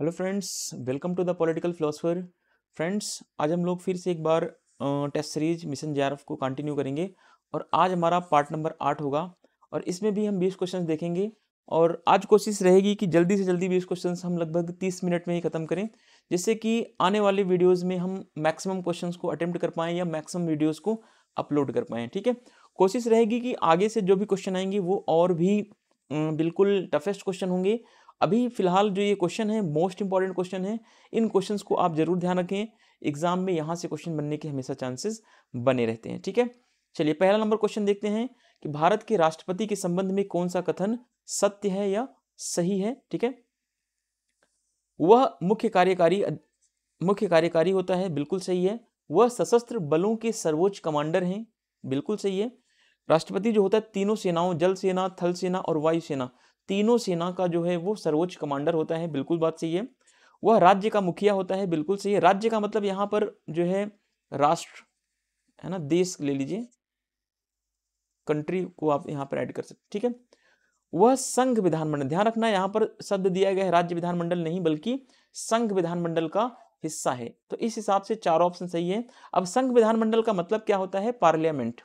Hello friends, welcome to the political philosopher. Friends, आज हम लोग फिर से एक बार टेस्ट सीरीज मिशन जेआरएफ को कंटिन्यू करेंगे और आज हमारा पार्ट नंबर 8 होगा और इसमें भी हम 20 क्वेश्चंस देखेंगे। और आज कोशिश रहेगी कि जल्दी से जल्दी 20 क्वेश्चंस हम लगभग 30 मिनट में ही खत्म करें, जिससे कि आने वाले वीडियोस में हम मैक्सिमम क्वेश्चंस को अटेम्प्ट कर पाएँ या मैक्सिमम वीडियोस को अपलोड कर पाएँ। ठीक है, कोशिश रहेगी कि आगे से जो भी क्वेश्चन आएंगे वो और भी बिल्कुल टफेस्ट क्वेश्चन होंगे। अभी फिलहाल जो ये क्वेश्चन है मोस्ट इंपॉर्टेंट क्वेश्चन है, इन क्वेश्चंस को आप जरूर ध्यान रखें। एग्जाम में यहाँ से क्वेश्चन बनने के हमेशा चांसेस बने रहते हैं। ठीक है, चलिए पहला नंबर क्वेश्चन देखते हैं कि भारत के राष्ट्रपति के संबंध में कौन सा कथन सत्य है या सही है। ठीक है, वह मुख्य कार्यकारी होता है, बिल्कुल सही है। वह सशस्त्र बलों के सर्वोच्च कमांडर हैं, बिल्कुल सही है। राष्ट्रपति जो होता है तीनों सेनाओं, जल सेना, थल सेना और वायु सेना, तीनों सेना का जो है वो सर्वोच्च कमांडर होता है, बिल्कुल बात सही है। वह राज्य का मुखिया होता है, बिल्कुल सही है। राज्य का मतलब यहाँ पर जो है राष्ट्र है ना, देश ले लीजिए, कंट्री को आप यहाँ पर ऐड कर सकते। ठीक है, वह संघ विधानमंडल, ध्यान रखना यहाँ पर शब्द दिया गया है राज्य विधानमंडल नहीं बल्कि संघ विधानमंडल का हिस्सा है, तो इस हिसाब से चार ऑप्शन सही है। अब संघ विधानमंडल का मतलब क्या होता है? पार्लियामेंट।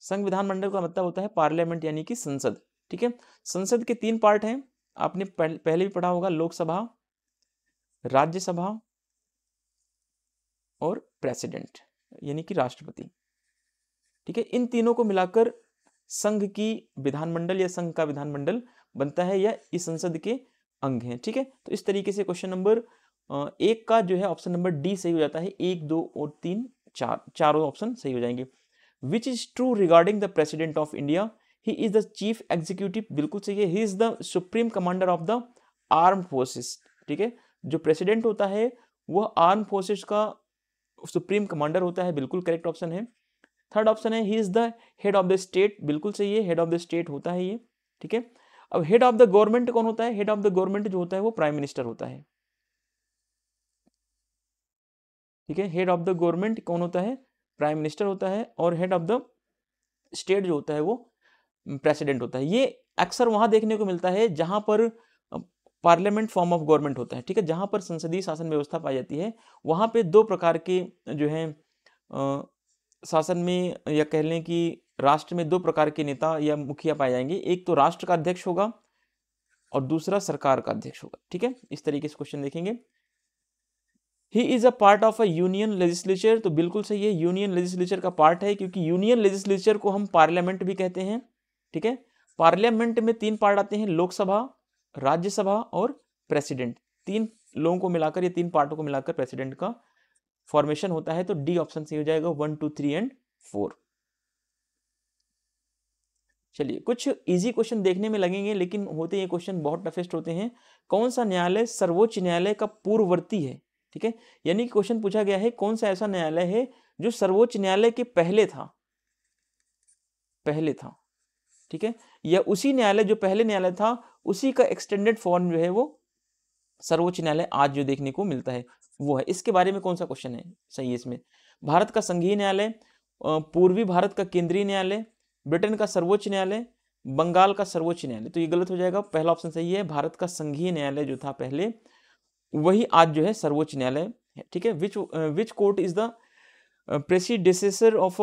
संघ विधानमंडल का मतलब होता है पार्लियामेंट यानी कि संसद। ठीक है, संसद के तीन पार्ट हैं, आपने पहले भी पढ़ा होगा, लोकसभा, राज्यसभा और प्रेसिडेंट यानी कि राष्ट्रपति। ठीक है, इन तीनों को मिलाकर संघ की विधानमंडल या संघ का विधानमंडल बनता है या इस संसद के अंग हैं। ठीक है, तो इस तरीके से क्वेश्चन नंबर एक का जो है ऑप्शन नंबर डी सही हो जाता है। एक, दो और तीन, चारों ऑप्शन सही हो जाएंगे। Which is true regarding the president of India? He is the chief executive, बिल्कुल सही है। He is the supreme commander of the arm forces. ठीक है, जो प्रेसिडेंट होता है वह आर्म फोर्सेस का सुप्रीम कमांडर होता है, बिल्कुल करेक्ट ऑप्शन है। थर्ड ऑप्शन है he is the head of the state, बिल्कुल सही है, हेड ऑफ द स्टेट होता है ये। ठीक है, अब हेड ऑफ द गवर्नमेंट कौन होता है? हेड ऑफ द गवर्नमेंट जो होता है वो प्राइम मिनिस्टर होता है। ठीक है, हेड ऑफ द गवर्नमेंट कौन होता है? प्राइम मिनिस्टर होता है। और हेड ऑफ द स्टेट जो होता है वो प्रेसिडेंट होता है। ये अक्सर वहां देखने को मिलता है जहां पर पार्लियामेंट फॉर्म ऑफ गवर्नमेंट होता है। ठीक है, जहां पर संसदीय शासन व्यवस्था पाई जाती है वहां पे दो प्रकार के जो है शासन में या कह लें कि राष्ट्र में दो प्रकार के नेता या मुखिया पाए जाएंगे। एक तो राष्ट्र का अध्यक्ष होगा और दूसरा सरकार का अध्यक्ष होगा। ठीक है, इस तरीके से क्वेश्चन देखेंगे। He is a part of a union legislature, तो बिल्कुल सही है, यूनियन लेजिस्लेचर का पार्ट है, क्योंकि यूनियन लेजिस्लेचर को हम पार्लियामेंट भी कहते हैं। ठीक है, पार्लियामेंट में तीन पार्ट आते हैं, लोकसभा, राज्यसभा और प्रेसिडेंट। तीन लोगों को मिलाकर या तीन पार्टों को मिलाकर प्रेसिडेंट का फॉर्मेशन होता है। तो डी ऑप्शन सही हो जाएगा, 1, 2, 3 एंड 4। चलिए कुछ इजी क्वेश्चन देखने में लगेंगे लेकिन होते ये क्वेश्चन बहुत टफेस्ट होते हैं। कौन सा न्यायालय सर्वोच्च न्यायालय का पूर्ववर्ती है? ठीक है, यानी कि क्वेश्चन पूछा गया है कौन सा ऐसा न्यायालय है जो सर्वोच्च न्यायालय के पहले था। ठीक है, या उसी न्यायालय जो पहले न्यायालय था उसी का एक्सटेंडेड फॉर्म जो है वो सर्वोच्च न्यायालय आज जो देखने को मिलता है वो है। इसके बारे में कौन सा क्वेश्चन है सही है इसमें? भारत का संघीय न्यायालय, पूर्वी भारत का केंद्रीय न्यायालय, ब्रिटेन का सर्वोच्च न्यायालय, बंगाल का सर्वोच्च न्यायालय। तो ये गलत हो जाएगा, पहला ऑप्शन सही है। भारत का संघीय न्यायालय जो था पहले वही आज जो है सर्वोच्च न्यायालय है। ठीक है, which court is the predecessor of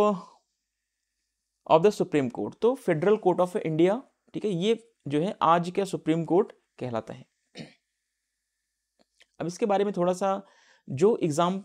the supreme court? तो फेडरल कोर्ट ऑफ इंडिया। ठीक है, ये जो है आज का सुप्रीम कोर्ट कहलाता है। अब इसके बारे में थोड़ा सा जो एग्जाम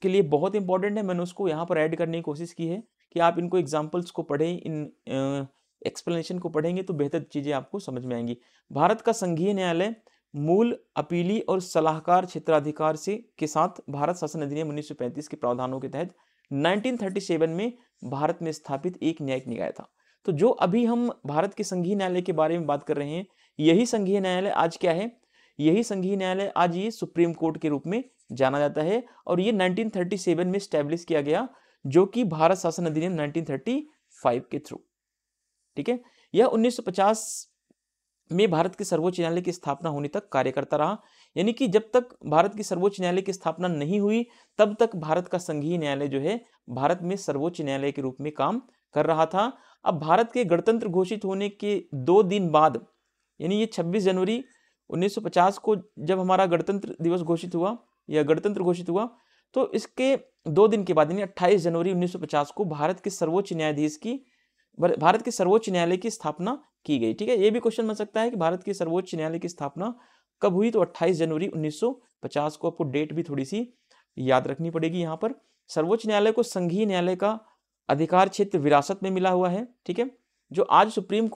के लिए बहुत इंपॉर्टेंट है मैंने उसको यहाँ पर ऐड करने की कोशिश की है कि आप इनको एग्जाम्पल्स को पढ़ें, इन एक्सप्लेनेशन को पढ़ेंगे तो बेहतर चीज़ें आपको समझ में आएंगी। भारत का संघीय न्यायालय मूल, अपीली और सलाहकार क्षेत्राधिकार से के साथ भारत शासन अधिनियम 1935 के प्रावधानों के तहत 1937 में भारत में स्थापित एक न्यायिक निकाय था। तो जो अभी हम भारत के संघीय न्यायालय के बारे में बात कर रहे हैं, यही संघीय न्यायालय आज क्या है? यही संघीय न्यायालय आज ये सुप्रीम कोर्ट के रूप में जाना जाता है और ये 1937 में स्टैब्लिश किया गया, जो कि भारत शासन अधिनियम 1935 के थ्रू। ठीक है, यह 1950 में भारत के सर्वोच्च न्यायालय की स्थापना होने तक कार्य करता रहा। यानी कि जब तक भारत की सर्वोच्च न्यायालय की स्थापना नहीं हुई तब तक भारत का संघीय न्यायालय जो है भारत में सर्वोच्च न्यायालय के रूप में काम कर रहा था। अब भारत के गणतंत्र घोषित होने के 2 दिन बाद, यानी ये 26 जनवरी 1950 को जब हमारा गणतंत्र दिवस घोषित हुआ या गणतंत्र घोषित हुआ, तो इसके 2 दिन के बाद यानी 28 जनवरी 1950 को भारत के सर्वोच्च न्यायालय की स्थापना की गई। ठीक है, ये भी क्वेश्चन बन सकता है कि भारत के सर्वोच्च न्यायालय की स्थापना कब हुई, तो 28 जनवरी 1950 को। आपको डेट भी थोड़ी सी याद रखनी पड़ेगी यहाँ पर। सर्वोच्च न्यायालय को संघीय न्यायालय का अधिकार क्षेत्र विरासत में मिला हुआ है। ठीक है, जो आज सुप्रीम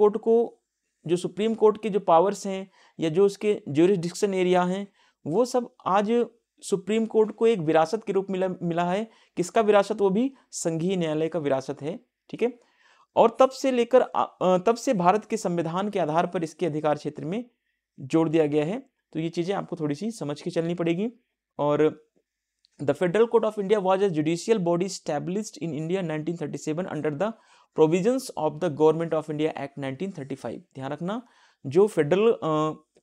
कोर्ट के जो पावर्स हैं या जो उसके ज्यूरिसडिक्शन एरिया हैं, वो सब आज सुप्रीम कोर्ट को एक विरासत के रूप मिला है। किसका विरासत? वो भी संघीय न्यायालय का विरासत है। ठीक है, और तब से भारत के संविधान के आधार पर इसके अधिकार क्षेत्र में जोड़ दिया गया है। तो ये चीजें आपको थोड़ी सी समझ के चलनी पड़ेगी। और the federal court of India was a judicial body established in India 1937 under the provisions of the government of India act 1935। ध्यान रखना, जो फेडरल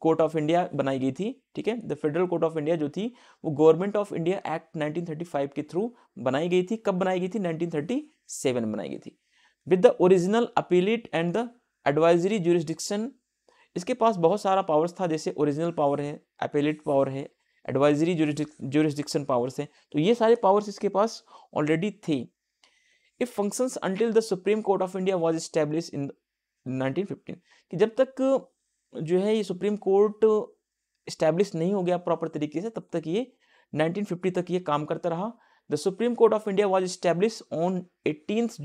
कोर्ट ऑफ इंडिया बनाई गई थी, ठीक है, the federal court of India जो थी वो गवर्नमेंट ऑफ इंडिया एक्ट 1935 के थ्रू बनाई गई थी। कब बनाई गई थी? 1937 में बनाई गई थी। With the original appellate and the advisory jurisdiction. इसके पास बहुत सारा पावर्स था, जैसे ओरिजिनल पावर है, अपीलेट पावर है, एडवाइजरी ज्यूरिसडिक्शन पावर्स है। तो ये सारे पावर्स इसके पास ऑलरेडी थे। If functions until the supreme court of India was established in 1915, कि जब तक जो है ये सुप्रीम कोर्ट एस्टैब्लिश नहीं हो गया प्रॉपर तरीके से, तब तक ये 1950 तक ये काम करता रहा। The supreme court of India was establish on 18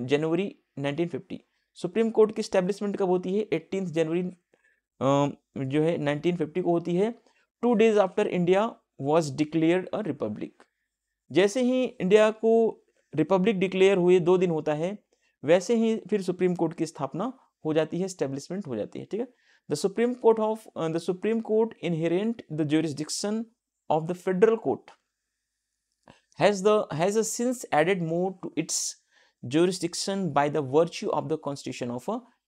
January 1950। Supreme court की एस्टैब्लिशमेंट कब होती है? 18 जनवरी जो है 1950 को होती है। 2 days after India was declared a republic. जैसे ही इंडिया को रिपब्लिक डिक्लेयर हुए 2 दिन होता है, वैसे ही फिर सुप्रीम कोर्ट की स्थापना हो जाती है, एस्टेब्लिशमेंट हो जाती है। ठीक है, the supreme court inherent the jurisdiction of the federal court has since added more to its jurisdiction by the virtue of the constitution of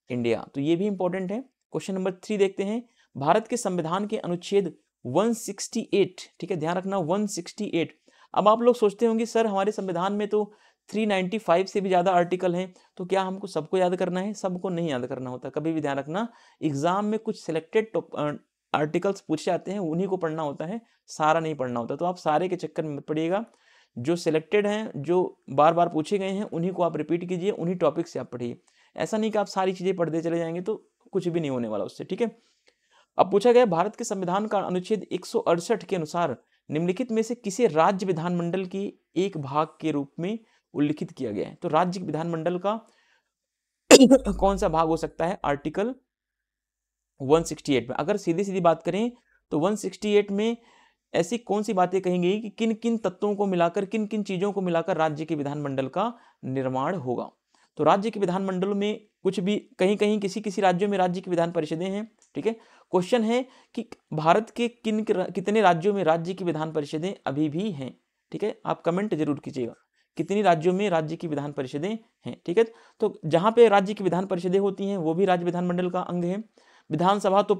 India। तो ये भी इंपॉर्टेंट है। क्वेश्चन नंबर 3 देखते हैं। भारत के संविधान के अनुच्छेद 168, ठीक है, ध्यान रखना 168। अब आप लोग सोचते होंगे सर हमारे संविधान में तो 395 से भी ज्यादा आर्टिकल हैं, तो क्या हमको सबको याद करना है? सबको नहीं याद करना होता। कभी भी ध्यान रखना, एग्जाम में कुछ सिलेक्टेड आर्टिकल्स पूछे जाते हैं, उन्हीं को पढ़ना होता है, सारा नहीं पढ़ना होता। तो आप सारे के चक्कर में मत पड़िएगा, जो सिलेक्टेड हैं, जो बार बार पूछे गए हैं, उन्हीं को आप रिपीट कीजिए, उन्हीं टॉपिक से आप पढ़िए। ऐसा नहीं कि आप सारी चीजें पढ़ते चले जाएंगे तो कुछ भी नहीं होने वाला उससे। ठीक है, अब पूछा गया भारत के संविधान का अनुच्छेद 168 के अनुसार निम्नलिखित में से किसे राज्य विधानमंडल की एक भाग के रूप में उल्लिखित किया गया है? तो राज्य विधानमंडल का कौन सा भाग हो सकता है? आर्टिकल 168 में। अगर सीधी सीधी बात करें तो 168 में ऐसी कौन सी बातें कही गई कि किन किन तत्वों को मिलाकर, किन किन चीजों को मिलाकर राज्य के विधानमंडल का निर्माण होगा? तो राज्य के विधानमंडल में कुछ भी, कहीं कहीं किसी किसी राज्यों में राज्य की विधान परिषदें हैं। ठीक है, क्वेश्चन है कि भारत के कितने राज्यों में राज्य की विधान परिषदें अभी भी हैं? ठीक है, आप कमेंट जरूर कीजिएगा कितनी राज्यों में राज्य की विधान परिषदें हैं। ठीक है, तो जहां पे राज्य की विधान परिषदें होती हैं वो भी राज्य विधानमंडल का अंग है। विधानसभा तो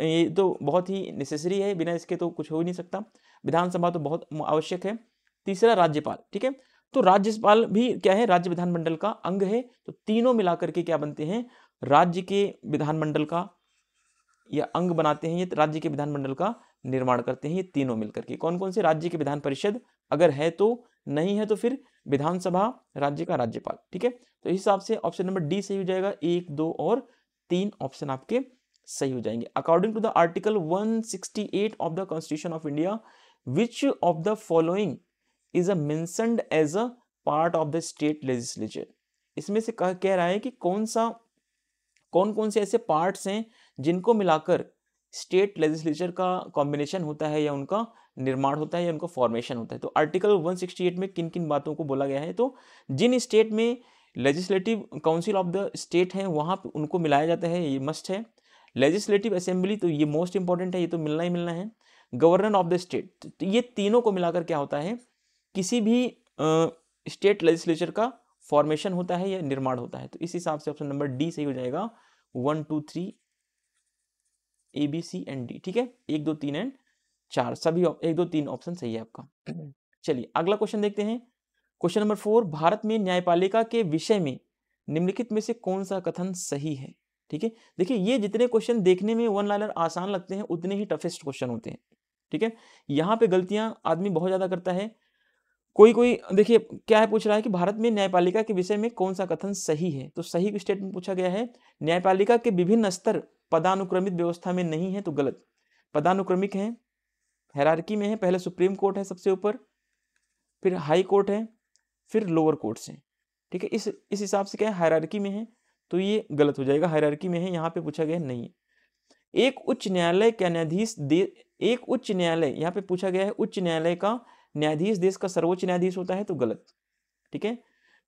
ये तो बहुत ही नेसेसरी है, बिना इसके तो कुछ हो ही नहीं सकता। विधानसभा तो बहुत आवश्यक है। तीसरा राज्यपाल। ठीक है, तो राज्यपाल भी क्या है? राज्य विधानमंडल का अंग है। तो तीनों मिलाकर के क्या बनते हैं? राज्य के विधानमंडल का या अंग बनाते हैं, ये राज्य के विधानमंडल का निर्माण करते हैं, ये तीनों मिलकर के। कौन कौन से? राज्य के विधान परिषद अगर है तो, नहीं है तो फिर विधानसभा, राज्य का राज्यपाल। ठीक है, तो इस हिसाब से ऑप्शन नंबर डी सही हो जाएगा। 1, 2 और 3 ऑप्शन आपके सही हो जाएंगे। According to the article 168 of the constitution of India, which of the following is a mentioned as a part of the state legislature? इसमें से कह रहा है कि कौन कौन से ऐसे पार्ट्स हैं जिनको मिलाकर स्टेट लेजिस्लेचर का कॉम्बिनेशन होता है या उनका निर्माण होता है या उनका फॉर्मेशन होता है। तो आर्टिकल 168 में किन किन बातों को बोला गया है? तो जिन स्टेट में legislative council of the state है वहां पे उनको मिलाया जाता है, ये मस्ट है। लेजिस्लेटिव असेंबली, तो ये मोस्ट इंपॉर्टेंट है, ये तो मिलना ही मिलना है। गवर्नर ऑफ द स्टेट, तो ये तीनों को मिलाकर क्या होता है? किसी भी स्टेट लेजिस्लेचर का फॉर्मेशन होता है या निर्माण होता है। तो इस हिसाब से ऑप्शन नंबर डी सही हो जाएगा। 1, 2, 3 ए, बी, सी एंड डी। ठीक है, 1, 2, 3 एंड 4 सभी 1, 2, 3 ऑप्शन सही है आपका। चलिए अगला क्वेश्चन देखते हैं। क्वेश्चन नंबर 4, भारत में न्यायपालिका के विषय में निम्नलिखित में से कौन सा कथन सही है? ठीक है। देखिए ये जितने क्वेश्चन देखने में वन लाइनर आसान लगते हैं उतने ही टफेस्ट क्वेश्चन होते हैं, ठीक है। यहाँ पे गलतियां आदमी बहुत ज्यादा करता है। कोई कोई देखिए क्या है, पूछ रहा है कि भारत में न्यायपालिका के विषय में कौन सा कथन सही है, तो सही स्टेटमेंट पूछा गया है न्यायपालिका के विभिन्न स्तर पदानुक्रमित व्यवस्था में नहीं है, तो गलत। पदानुक्रमिक है, हायरार्की में है, पहले सुप्रीम कोर्ट है सबसे ऊपर, फिर हाई कोर्ट है, फिर लोअर कोर्ट्स हैं, ठीक है। इस हिसाब से क्या है, हायरार्की में है, तो ये गलत हो जाएगा। हायरार्की में है यहाँ पे पूछा गया नहीं है। एक उच्च न्यायालय का न्यायाधीश एक उच्च न्यायालय, यहाँ पे पूछा गया है उच्च न्यायालय का न्यायाधीश देश का सर्वोच्च न्यायाधीश होता है, तो गलत, ठीक है।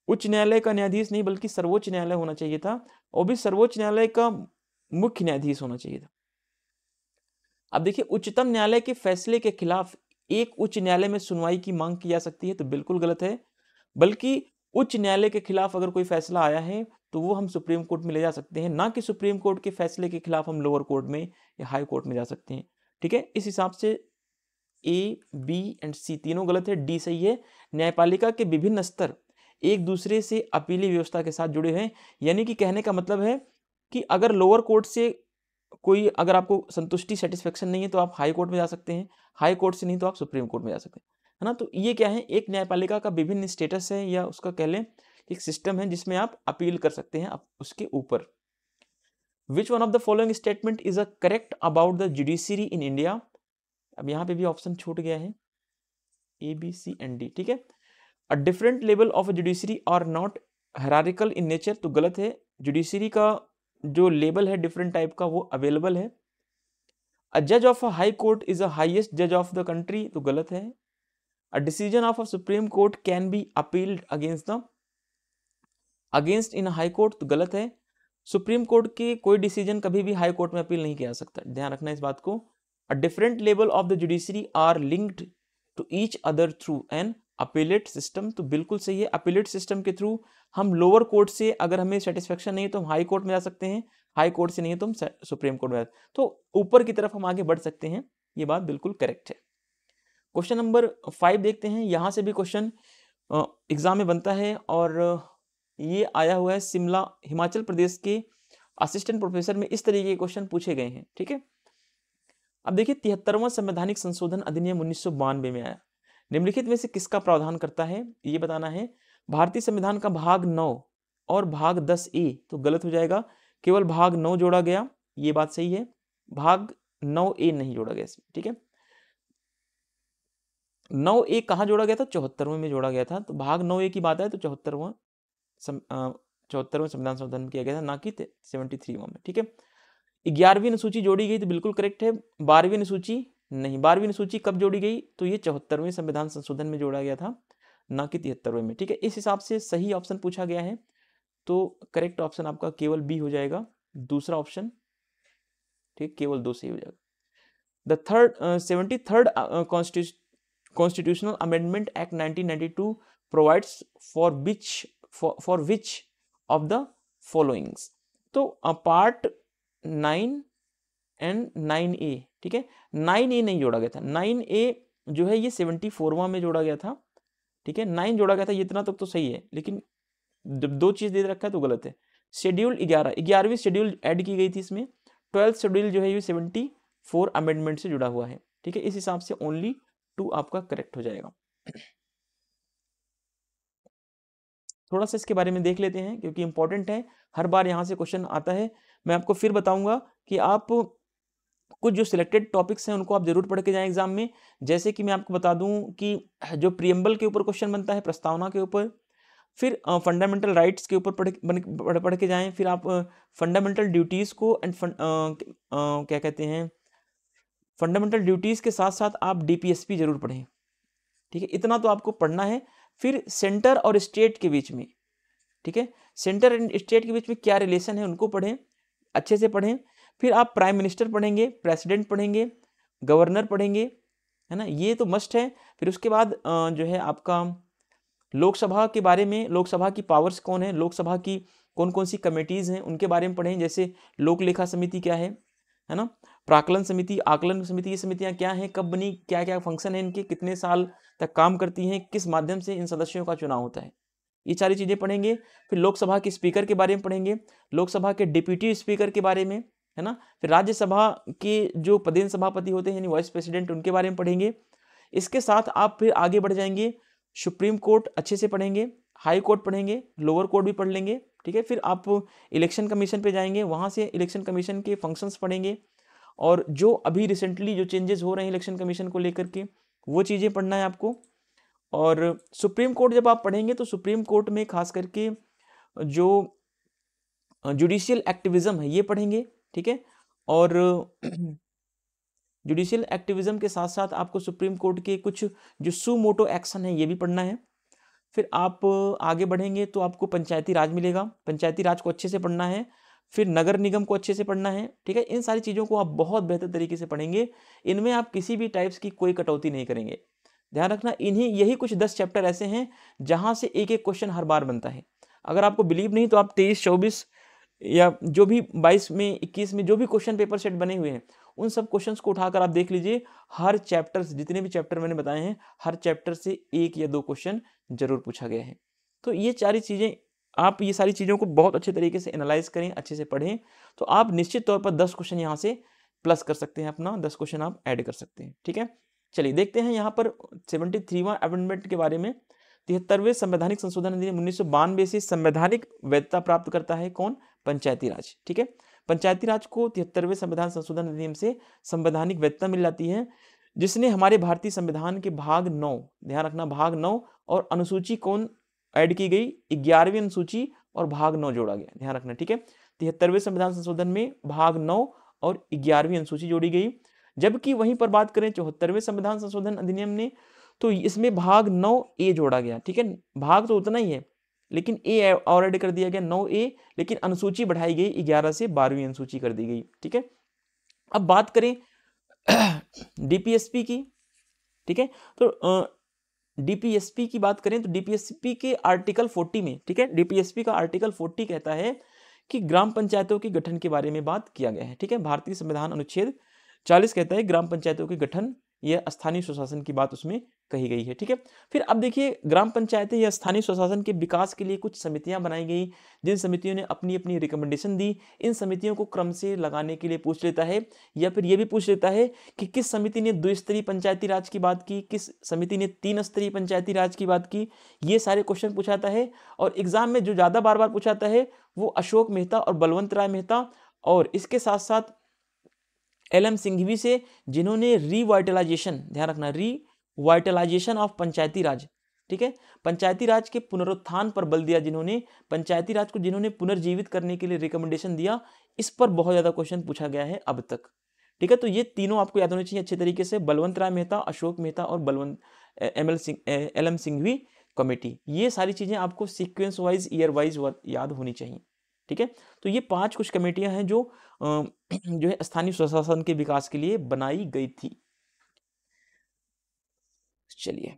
उच्च न्यायालय का न्यायाधीश नहीं बल्कि सर्वोच्च न्यायालय होना चाहिए था, और भी सर्वोच्च न्यायालय का मुख्य न्यायाधीश होना चाहिए था। अब देखिए उच्चतम न्यायालय के फैसले के खिलाफ एक उच्च न्यायालय में सुनवाई की मांग की जा सकती है, तो बिल्कुल गलत है। बल्कि उच्च न्यायालय के खिलाफ अगर कोई फैसला आया है तो वो हम सुप्रीम कोर्ट में ले जा सकते हैं, ना कि सुप्रीम कोर्ट के फैसले के खिलाफ हम लोअर कोर्ट में या हाई कोर्ट में जा सकते हैं, ठीक है। इस हिसाब से ए, बी एंड सी तीनों गलत है, डी सही है। न्यायपालिका के विभिन्न स्तर एक दूसरे से अपीली व्यवस्था के साथ जुड़े हैं, यानी कि कहने का मतलब है कि अगर लोअर कोर्ट से कोई, अगर आपको संतुष्टि सेटिस्फेक्शन नहीं है तो आप हाई कोर्ट में जा सकते हैं, हाई कोर्ट से नहीं तो आप सुप्रीम कोर्ट में जा सकते हैं, है ना। तो ये क्या है, एक न्यायपालिका का विभिन्न स्टेटस है, या उसका कह लें एक सिस्टम है जिसमें आप अपील कर सकते हैं आप उसके ऊपर। Which one of the following statement is a correct about the judiciary in India. अब यहाँ पे भी ऑप्शन छूट गया है, A, B, C and D, ठीक है। A different level of judiciary are not hierarchical in nature, तो गलत है। जुडिशरी का जो लेवल है डिफरेंट टाइप का वो अवेलेबल है। अ जज of a high court is a highest जज ऑफ द कंट्री, तो गलत है। A decision of a supreme court can be appealed against in high court, तो गलत है। सुप्रीम कोर्ट के कोई डिसीजन कभी भी हाई कोर्ट में अपील नहीं किया जा सकता, ध्यान रखना इस बात को। A different level of the judiciary are linked to each other through an appellate system, तो बिल्कुल सही है। अपीलेट सिस्टम के थ्रू हम लोअर कोर्ट से अगर हमें सेटिस्फेक्शन नहीं है तो हम हाई कोर्ट में जा सकते हैं, हाई कोर्ट से नहीं है तो हम सुप्रीम कोर्ट में, तो ऊपर की तरफ हम आगे बढ़ सकते हैं, ये बात बिल्कुल करेक्ट है। क्वेश्चन नंबर 5 देखते हैं। यहाँ से भी क्वेश्चन एग्जाम में बनता है, और ये आया हुआ है शिमला हिमाचल प्रदेश के असिस्टेंट प्रोफेसर में, इस तरीके के क्वेश्चन पूछे गए हैं, ठीक है। अब देखिए 73वां संवैधानिक संशोधन अधिनियम 1992 में आया, निम्नलिखित में से किसका प्रावधान करता है, ये बताना है। भारतीय संविधान का भाग 9 और भाग 10A, तो गलत हो जाएगा, केवल भाग 9 जोड़ा गया, ये बात सही है, भाग 9A नहीं जोड़ा गया इसमें, ठीक है। 9A कहाँ जोड़ा गया था, 74वें में जोड़ा गया था, तो भाग 9A की बात है तो 74वां संविधान संशोधन किया गया था, ना कि 73वां में, ठीक है। 11वीं अनुसूची जोड़ी गई तो बिल्कुल करेक्ट है। 12वीं अनुसूची नहीं, 12वीं अनुसूची कब जोड़ी गई, तो ये 74वें संविधान संशोधन में जोड़ा गया था, ना कि 73वें में, ठीक है। इस हिसाब से सही ऑप्शन पूछा गया है, तो करेक्ट ऑप्शन आपका केवल बी हो जाएगा, दूसरा ऑप्शन, ठीक, केवल 2 सही हो जाएगा। The 73rd constitutional amendment act 1992 provides for which of the followings, तो पार्ट 9 एंड 9A, ठीक है। 9A नहीं जोड़ा गया था, 9A जो है ये 74वां में जोड़ा गया था, ठीक है। 9 जोड़ा गया था, ये इतना तक तो सही है, लेकिन जब 2 चीज दे रखा है तो गलत है। शेड्यूल 11वीं शेड्यूल ऐड की गई थी इसमें, 12th शेड्यूल जो है ये 74 अमेंडमेंट से जुड़ा हुआ है, ठीक है। इस हिसाब से ओनली 2 आपका करेक्ट हो जाएगा। थोड़ा सा इसके बारे में देख लेते हैं क्योंकि इंपॉर्टेंट है, हर बार यहाँ से क्वेश्चन आता है। मैं आपको फिर बताऊंगा कि आप कुछ जो सिलेक्टेड टॉपिक्स हैं उनको आप जरूर पढ़ के जाएं एग्जाम में। जैसे कि मैं आपको बता दूं कि जो प्रियम्बल के ऊपर क्वेश्चन बनता है, प्रस्तावना के ऊपर, फिर फंडामेंटल राइट्स के ऊपर पढ़ के जाएं, फिर आप फंडामेंटल ड्यूटीज को एंड क्या कहते हैं, फंडामेंटल ड्यूटीज के साथ साथ आप डीपीएसपी जरूर पढ़ें, ठीक है। इतना तो आपको पढ़ना है। फिर सेंटर और स्टेट के बीच में, ठीक है, सेंटर एंड स्टेट के बीच में क्या रिलेशन है उनको पढ़ें, अच्छे से पढ़ें। फिर आप प्राइम मिनिस्टर पढ़ेंगे, प्रेसिडेंट पढ़ेंगे, गवर्नर पढ़ेंगे, है ना, ये तो मस्ट है। फिर उसके बाद जो है आपका लोकसभा के बारे में, लोकसभा की पावर्स कौन है, लोकसभा की कौन कौन सी कमेटीज हैं उनके बारे में पढ़ें, जैसे लोक लेखा समिति क्या है ना, प्राकलन समिति, आकलन समिति, ये समितियां क्या हैं, कब बनी, क्या क्या फंक्शन है इनके, कितने साल तक काम करती हैं, किस माध्यम से इन सदस्यों का चुनाव होता है, ये सारी चीज़ें पढ़ेंगे। फिर लोकसभा के स्पीकर के बारे में पढ़ेंगे, लोकसभा के डिप्यूटी स्पीकर के बारे में, है ना। फिर राज्यसभा के जो पदेन सभापति होते हैं यानी वाइस प्रेसिडेंट, उनके बारे में पढ़ेंगे। इसके साथ आप फिर आगे बढ़ जाएंगे, सुप्रीम कोर्ट अच्छे से पढ़ेंगे, हाई कोर्ट पढ़ेंगे, लोअर कोर्ट भी पढ़ लेंगे, ठीक है। फिर आप इलेक्शन कमीशन पे जाएंगे, वहाँ से इलेक्शन कमीशन के फंक्शंस पढ़ेंगे, और जो अभी रिसेंटली जो चेंजेस हो रहे हैं इलेक्शन कमीशन को लेकर के, वो चीज़ें पढ़ना है आपको। और सुप्रीम कोर्ट जब आप पढ़ेंगे तो सुप्रीम कोर्ट में खास करके जो जुडिशियल एक्टिविज्म है ये पढ़ेंगे, ठीक है। और जुडिशियल एक्टिविज्म के साथ साथ आपको सुप्रीम कोर्ट के कुछ जो सुमोटो एक्शन है ये भी पढ़ना है। फिर आप आगे बढ़ेंगे तो आपको पंचायती राज मिलेगा, पंचायती राज को अच्छे से पढ़ना है। फिर नगर निगम को अच्छे से पढ़ना है, ठीक है। इन सारी चीज़ों को आप बहुत बेहतर तरीके से पढ़ेंगे, इनमें आप किसी भी टाइप्स की कोई कटौती नहीं करेंगे। ध्यान रखना, इन्हीं यही कुछ 10 चैप्टर ऐसे हैं जहां से एक एक क्वेश्चन हर बार बनता है। अगर आपको बिलीव नहीं तो आप 23, 24 या जो भी 22 में, 21 में जो भी क्वेश्चन पेपर सेट बने हुए हैं उन सब क्वेश्चंस को उठाकर आप देख लीजिए। हर चैप्टर, जितने भी चैप्टर मैंने बताए हैं, हर चैप्टर से 1 या 2 क्वेश्चन जरूर पूछा गया है। तो ये सारी चीज़ें, आप ये सारी चीज़ों को बहुत अच्छे तरीके से एनालाइज करें, अच्छे से पढ़ें, तो आप निश्चित तौर पर 10 क्वेश्चन यहाँ से प्लस कर सकते हैं, अपना 10 क्वेश्चन आप ऐड कर सकते हैं, ठीक है। चलिए देखते हैं यहाँ पर 73वां अमेंडमेंट के बारे में। 73वें संवैधानिक संशोधन अधिनियम 1992 से संवैधानिक वैधता प्राप्त करता है कौन? पंचायती राज, ठीक है। पंचायती राज को 73वें संविधान संशोधन अधिनियम से संवैधानिक वैधता मिल जाती है, जिसने हमारे भारतीय संविधान के भाग 9, ध्यान रखना भाग 9 और अनुसूची कौन ऐड की गई? 11वीं अनुसूची और भाग 9 जोड़ा गया, ध्यान रखना, ठीक है। 73वें संविधान संशोधन में भाग 9 और 11वीं अनुसूची जोड़ी गई। जबकि वहीं पर बात करें 74वें संविधान संशोधन अधिनियम ने, तो इसमें भाग 9A जोड़ा गया, ठीक है। भाग तो उतना ही है लेकिन ए और ऐड कर दिया गया 9A, लेकिन अनुसूची बढ़ाई गई 11 से 12वीं अनुसूची कर दी गई, ठीक है। अब बात करें डीपीएसपी की, ठीक है। तो डीपीएसपी की बात करें तो डीपीएसपी के आर्टिकल 40 में, ठीक है, डीपीएसपी का आर्टिकल 40 कहता है कि ग्राम पंचायतों के गठन के बारे में बात किया गया है, ठीक है। भारतीय संविधान अनुच्छेद 40 कहता है ग्राम पंचायतों के गठन या स्थानीय स्वशासन की बात उसमें कही गई है, ठीक है। फिर अब देखिए, ग्राम पंचायतें या स्थानीय स्वशासन के विकास के लिए कुछ समितियां बनाई गई, जिन समितियों ने अपनी अपनी रिकमेंडेशन दी। इन समितियों को क्रम से लगाने के लिए पूछ लेता है, या फिर यह भी पूछ लेता है कि किस समिति ने द्विस्तरीय पंचायती राज की बात की, किस समिति ने 3 स्तरीय पंचायती राज की बात की। ये सारे क्वेश्चन पूछाता है। और एग्जाम में जो ज्यादा बार बार पूछाता है वो अशोक मेहता और बलवंत राय मेहता, और इसके साथ साथ LM सिंघवी से, जिन्होंने रिवाइटलाइजेशन, ध्यान रखना, रिवाइटलाइजेशन ऑफ पंचायती राज, ठीक है, पंचायती राज के पुनरुत्थान पर बल दिया, जिन्होंने पंचायती राज को जिन्होंने पुनर्जीवित करने के लिए रिकमेंडेशन दिया। इस पर बहुत ज्यादा क्वेश्चन पूछा गया है अब तक, ठीक है। तो ये तीनों आपको याद होने चाहिए अच्छे तरीके से, बलवंत राय मेहता, अशोक मेहता और LM सिंघवी कमेटी। ये सारी चीजें आपको सीक्वेंस वाइज, ईयर वाइज याद होनी चाहिए, ठीक है। तो ये 5 कुछ कमेटियां हैं जो जो है स्थानीय स्वशासन के विकास के लिए बनाई गई थी। चलिए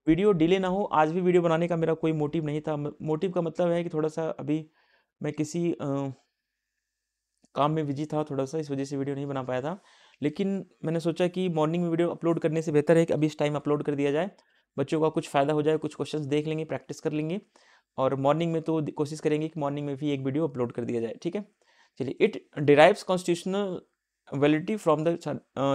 वीडियो डिले ना हो, आज भी वीडियो बनाने का मेरा कोई मोटिव नहीं था। मोटिव का मतलब है कि थोड़ा सा अभी मैं किसी काम में बिजी था थोड़ा सा, इस वजह से वीडियो नहीं बना पाया था। लेकिन मैंने सोचा कि मॉर्निंग में वीडियो अपलोड करने से बेहतर है कि अभी इस टाइम अपलोड कर दिया जाए, बच्चों का कुछ फ़ायदा हो जाए, कुछ क्वेश्चंस देख लेंगे, प्रैक्टिस कर लेंगे। और मॉर्निंग में तो कोशिश करेंगे कि मॉर्निंग में भी एक वीडियो अपलोड कर दिया जाए, ठीक है। चलिए, it derives constitutional validity from the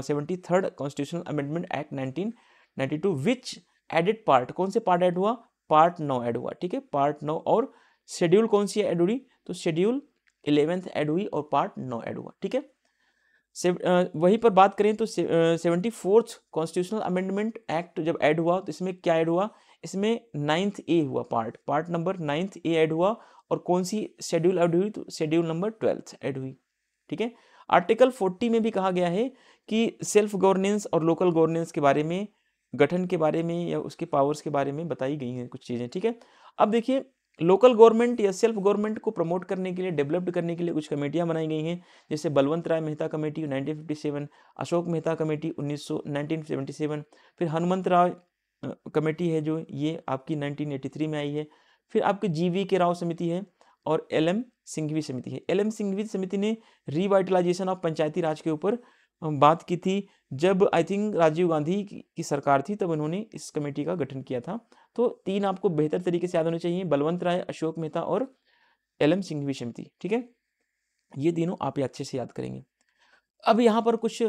73rd constitutional amendment act 1992 which added part, कौन से पार्ट ऐड हुआ? पार्ट 9 ऐड हुआ, ठीक है, पार्ट 9। और शेड्यूल कौन सी ऐड हुई? तो शेड्यूल 11th ऐड हुई और पार्ट 9 ऐड हुआ, ठीक है। वहीं पर बात करें तो 74th कॉन्स्टिट्यूशनल अमेंडमेंट एक्ट जब ऐड हुआ तो इसमें क्या ऐड हुआ? इसमें 9th A हुआ, part number 9th A add हुआ। और कौन सी शेड्यूल ऐड हुई? तो शेड्यूल नंबर 12th ऐड हुई, ठीक है। आर्टिकल 40 में भी कहा गया है कि सेल्फ गवर्नेंस और लोकल गवर्नेंस के बारे में, गठन के बारे में या उसके पावर्स के बारे में बताई गई हैं कुछ चीज़ें, ठीक है। अब देखिए, लोकल गवर्नमेंट या सेल्फ गवर्नमेंट को प्रमोट करने के लिए, डेवलप्ड करने के लिए कुछ कमेटियां बनाई गई हैं, जैसे बलवंत राय मेहता कमेटी 1957, अशोक मेहता कमेटी 1977, फिर हनुमंत राव कमेटी है जो ये आपकी 1983 में आई है। फिर आपकी GV के राव समिति है और LM सिंघवी समिति है। LM सिंघवी समिति ने रिवाइटलाइजेशन ऑफ पंचायती राज के ऊपर बात की थी जब आई थिंक राजीव गांधी की सरकार थी, तब उन्होंने इस कमेटी का गठन किया था। तो 3 आपको बेहतर तरीके से याद होने चाहिए, बलवंत राय, अशोक मेहता और एल एम सिंघवी समिति। ठीक है, ये तीनों आप ये अच्छे से याद करेंगे। अब यहाँ पर कुछ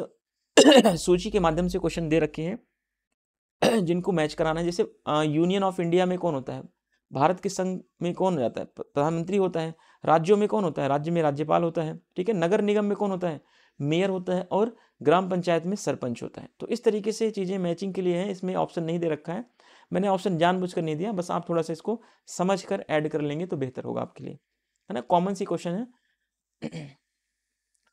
सूची के माध्यम से क्वेश्चन दे रखे हैं जिनको मैच कराना है। जैसे यूनियन ऑफ इंडिया में कौन होता है, भारत के संघ में कौन जाता है, प्रधानमंत्री होता है। राज्यों में कौन होता है, राज्य में राज्यपाल होता है। ठीक है, नगर निगम में कौन होता है, मेयर होता है। और ग्राम पंचायत में सरपंच होता है। तो इस तरीके से चीज़ें मैचिंग के लिए हैं। इसमें ऑप्शन नहीं दे रखा है, मैंने ऑप्शन जानबूझकर नहीं दिया, बस आप थोड़ा सा इसको समझ कर ऐड कर लेंगे तो बेहतर होगा आपके लिए, है ना। कॉमन सी क्वेश्चन है।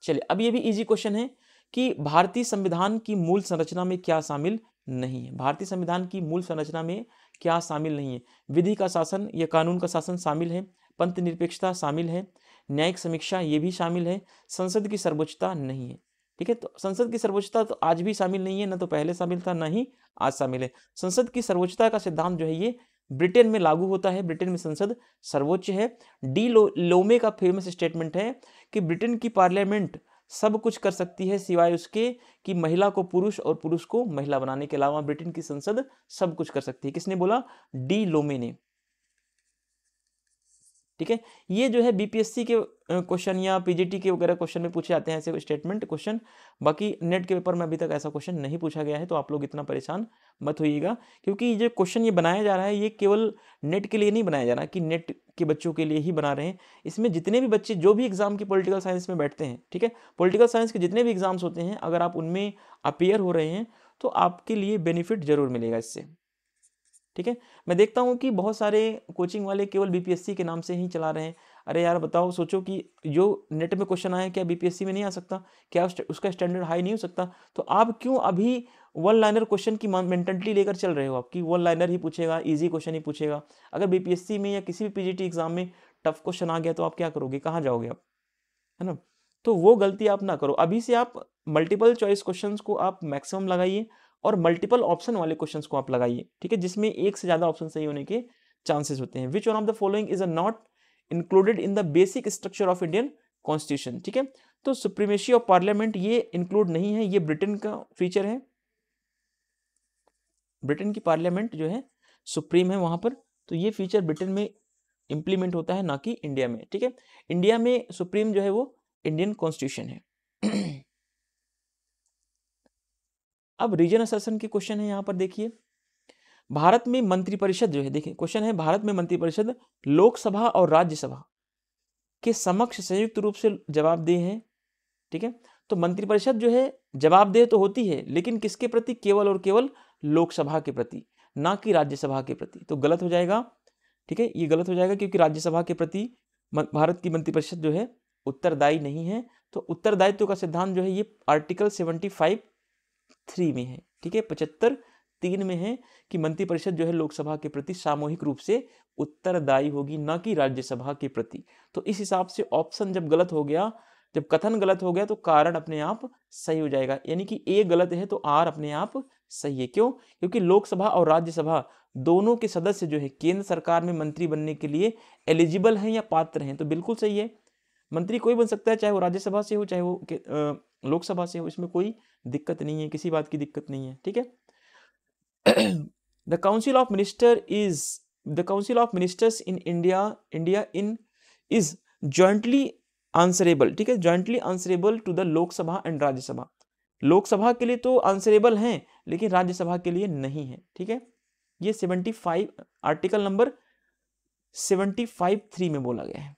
चलिए, अब ये भी इजी क्वेश्चन है कि भारतीय संविधान की मूल संरचना में क्या शामिल नहीं है। भारतीय संविधान की मूल संरचना में क्या शामिल नहीं है। विधि का शासन या कानून का शासन शामिल है, पंथ निरपेक्षता शामिल है, न्यायिक समीक्षा ये भी शामिल है, संसद की सर्वोच्चता नहीं है। ठीक है, तो संसद की सर्वोच्चता तो आज भी शामिल नहीं है, ना तो पहले शामिल था, ना ही आज शामिल है। संसद की सर्वोच्चता का सिद्धांत जो है ये ब्रिटेन में लागू होता है, ब्रिटेन में संसद सर्वोच्च है। डी लोमे का फेमस स्टेटमेंट है कि ब्रिटेन की पार्लियामेंट सब कुछ कर सकती है सिवाय उसके कि महिला को पुरुष और पुरुष को महिला बनाने के अलावा ब्रिटेन की संसद सब कुछ कर सकती है। किसने बोला, डी लोमे ने। ठीक है, ये जो है बीपीएससी के क्वेश्चन या पीजीटी के वगैरह क्वेश्चन में पूछे जाते हैं ऐसे स्टेटमेंट क्वेश्चन। बाकी नेट के पेपर में अभी तक ऐसा क्वेश्चन नहीं पूछा गया है, तो आप लोग इतना परेशान मत होइएगा, क्योंकि जो क्वेश्चन ये बनाया जा रहा है ये केवल नेट के लिए नहीं बनाया जा रहा कि नेट के बच्चों के लिए ही बना रहे हैं। इसमें जितने भी बच्चे जो भी एग्जाम की पॉलिटिकल साइंस में बैठते हैं, ठीक है, पॉलिटिकल साइंस के जितने भी एग्जाम्स होते हैं, अगर आप उनमें अपेयर हो रहे हैं तो आपके लिए बेनिफिट जरूर मिलेगा इससे। ठीक है, मैं देखता हूँ कि बहुत सारे कोचिंग वाले केवल बीपीएससी के नाम से ही चला रहे हैं। अरे यार बताओ, सोचो कि जो नेट में क्वेश्चन आया क्या बीपीएससी में नहीं आ सकता, क्या उसका स्टैंडर्ड हाई नहीं हो सकता। तो आप क्यों अभी वन लाइनर क्वेश्चन की मेंटेलिटी लेकर चल रहे हो, आपकी वन लाइनर ही पूछेगा, इजी क्वेश्चन ही पूछेगा। अगर बीपीएससी में या किसी भी पीजीटी एग्जाम में टफ क्वेश्चन आ गया तो आप क्या करोगे, कहाँ जाओगे आप, है ना। तो वो गलती आप ना करो। अभी से आप मल्टीपल चॉइस क्वेश्चंस को आप मैक्सिमम लगाइए और मल्टीपल ऑप्शन वाले क्वेश्चंस को आप लगाइए। ठीक है, जिसमें एक से ज्यादा ऑप्शन सही होने के चांसेस होते हैं। विच one of the following is not included in the basic structure of Indian constitution. ठीक है, तो सुप्रीमेसी ऑफ पार्लियामेंट ये इंक्लूड नहीं है, ये ब्रिटेन का फीचर है। ब्रिटेन की पार्लियामेंट जो है सुप्रीम है वहां पर, तो ये फीचर ब्रिटेन में इंप्लीमेंट होता है, ना कि इंडिया में। ठीक है, इंडिया में सुप्रीम जो है वो इंडियन कॉन्स्टिट्यूशन है। अब रीजन असर्शन के क्वेश्चन है यहाँ पर देखिए। भारत में मंत्रिपरिषद जो है, देखिए क्वेश्चन है, भारत में मंत्रिपरिषद लोकसभा और राज्यसभा के समक्ष संयुक्त रूप से जवाबदेह है। ठीक है, तो मंत्रिपरिषद जो है जवाबदेह तो होती है, लेकिन किसके प्रति, केवल और केवल लोकसभा के प्रति, ना कि राज्यसभा के प्रति। तो गलत हो जाएगा। ठीक है, ये गलत हो जाएगा क्योंकि राज्यसभा के प्रति भारत की मंत्रिपरिषद जो है उत्तरदायी नहीं है। तो उत्तरदायित्व का सिद्धांत जो है ये आर्टिकल 75(3) में है। ठीक है, 75(3) में है कि मंत्रिपरिषद जो है लोकसभा के प्रति सामूहिक रूप से उत्तरदायी होगी, ना कि राज्यसभा के प्रति। तो इस हिसाब से ऑप्शन जब गलत हो गया, जब कथन गलत हो गया, तो कारण अपने आप सही हो जाएगा। यानी कि ए गलत है तो आर अपने आप सही है। क्यों? क्योंकि लोकसभा और राज्यसभा दोनों के सदस्य जो है केंद्र सरकार में मंत्री बनने के लिए एलिजिबल हैं या पात्र हैं, तो बिल्कुल सही है। मंत्री कोई बन सकता है, चाहे वो राज्यसभा से हो चाहे वो लोकसभा से हो, इसमें कोई दिक्कत नहीं है, किसी बात की दिक्कत नहीं है। ठीक है, the council of ministers in India is jointly answerable. ठीक है, jointly answerable to the Lok Sabha and Rajya Sabha. Lok Sabha के लिए तो आंसरेबल हैं, लेकिन राज्यसभा के लिए नहीं है। ठीक है, ये 75 आर्टिकल नंबर 75(3) में बोला गया है,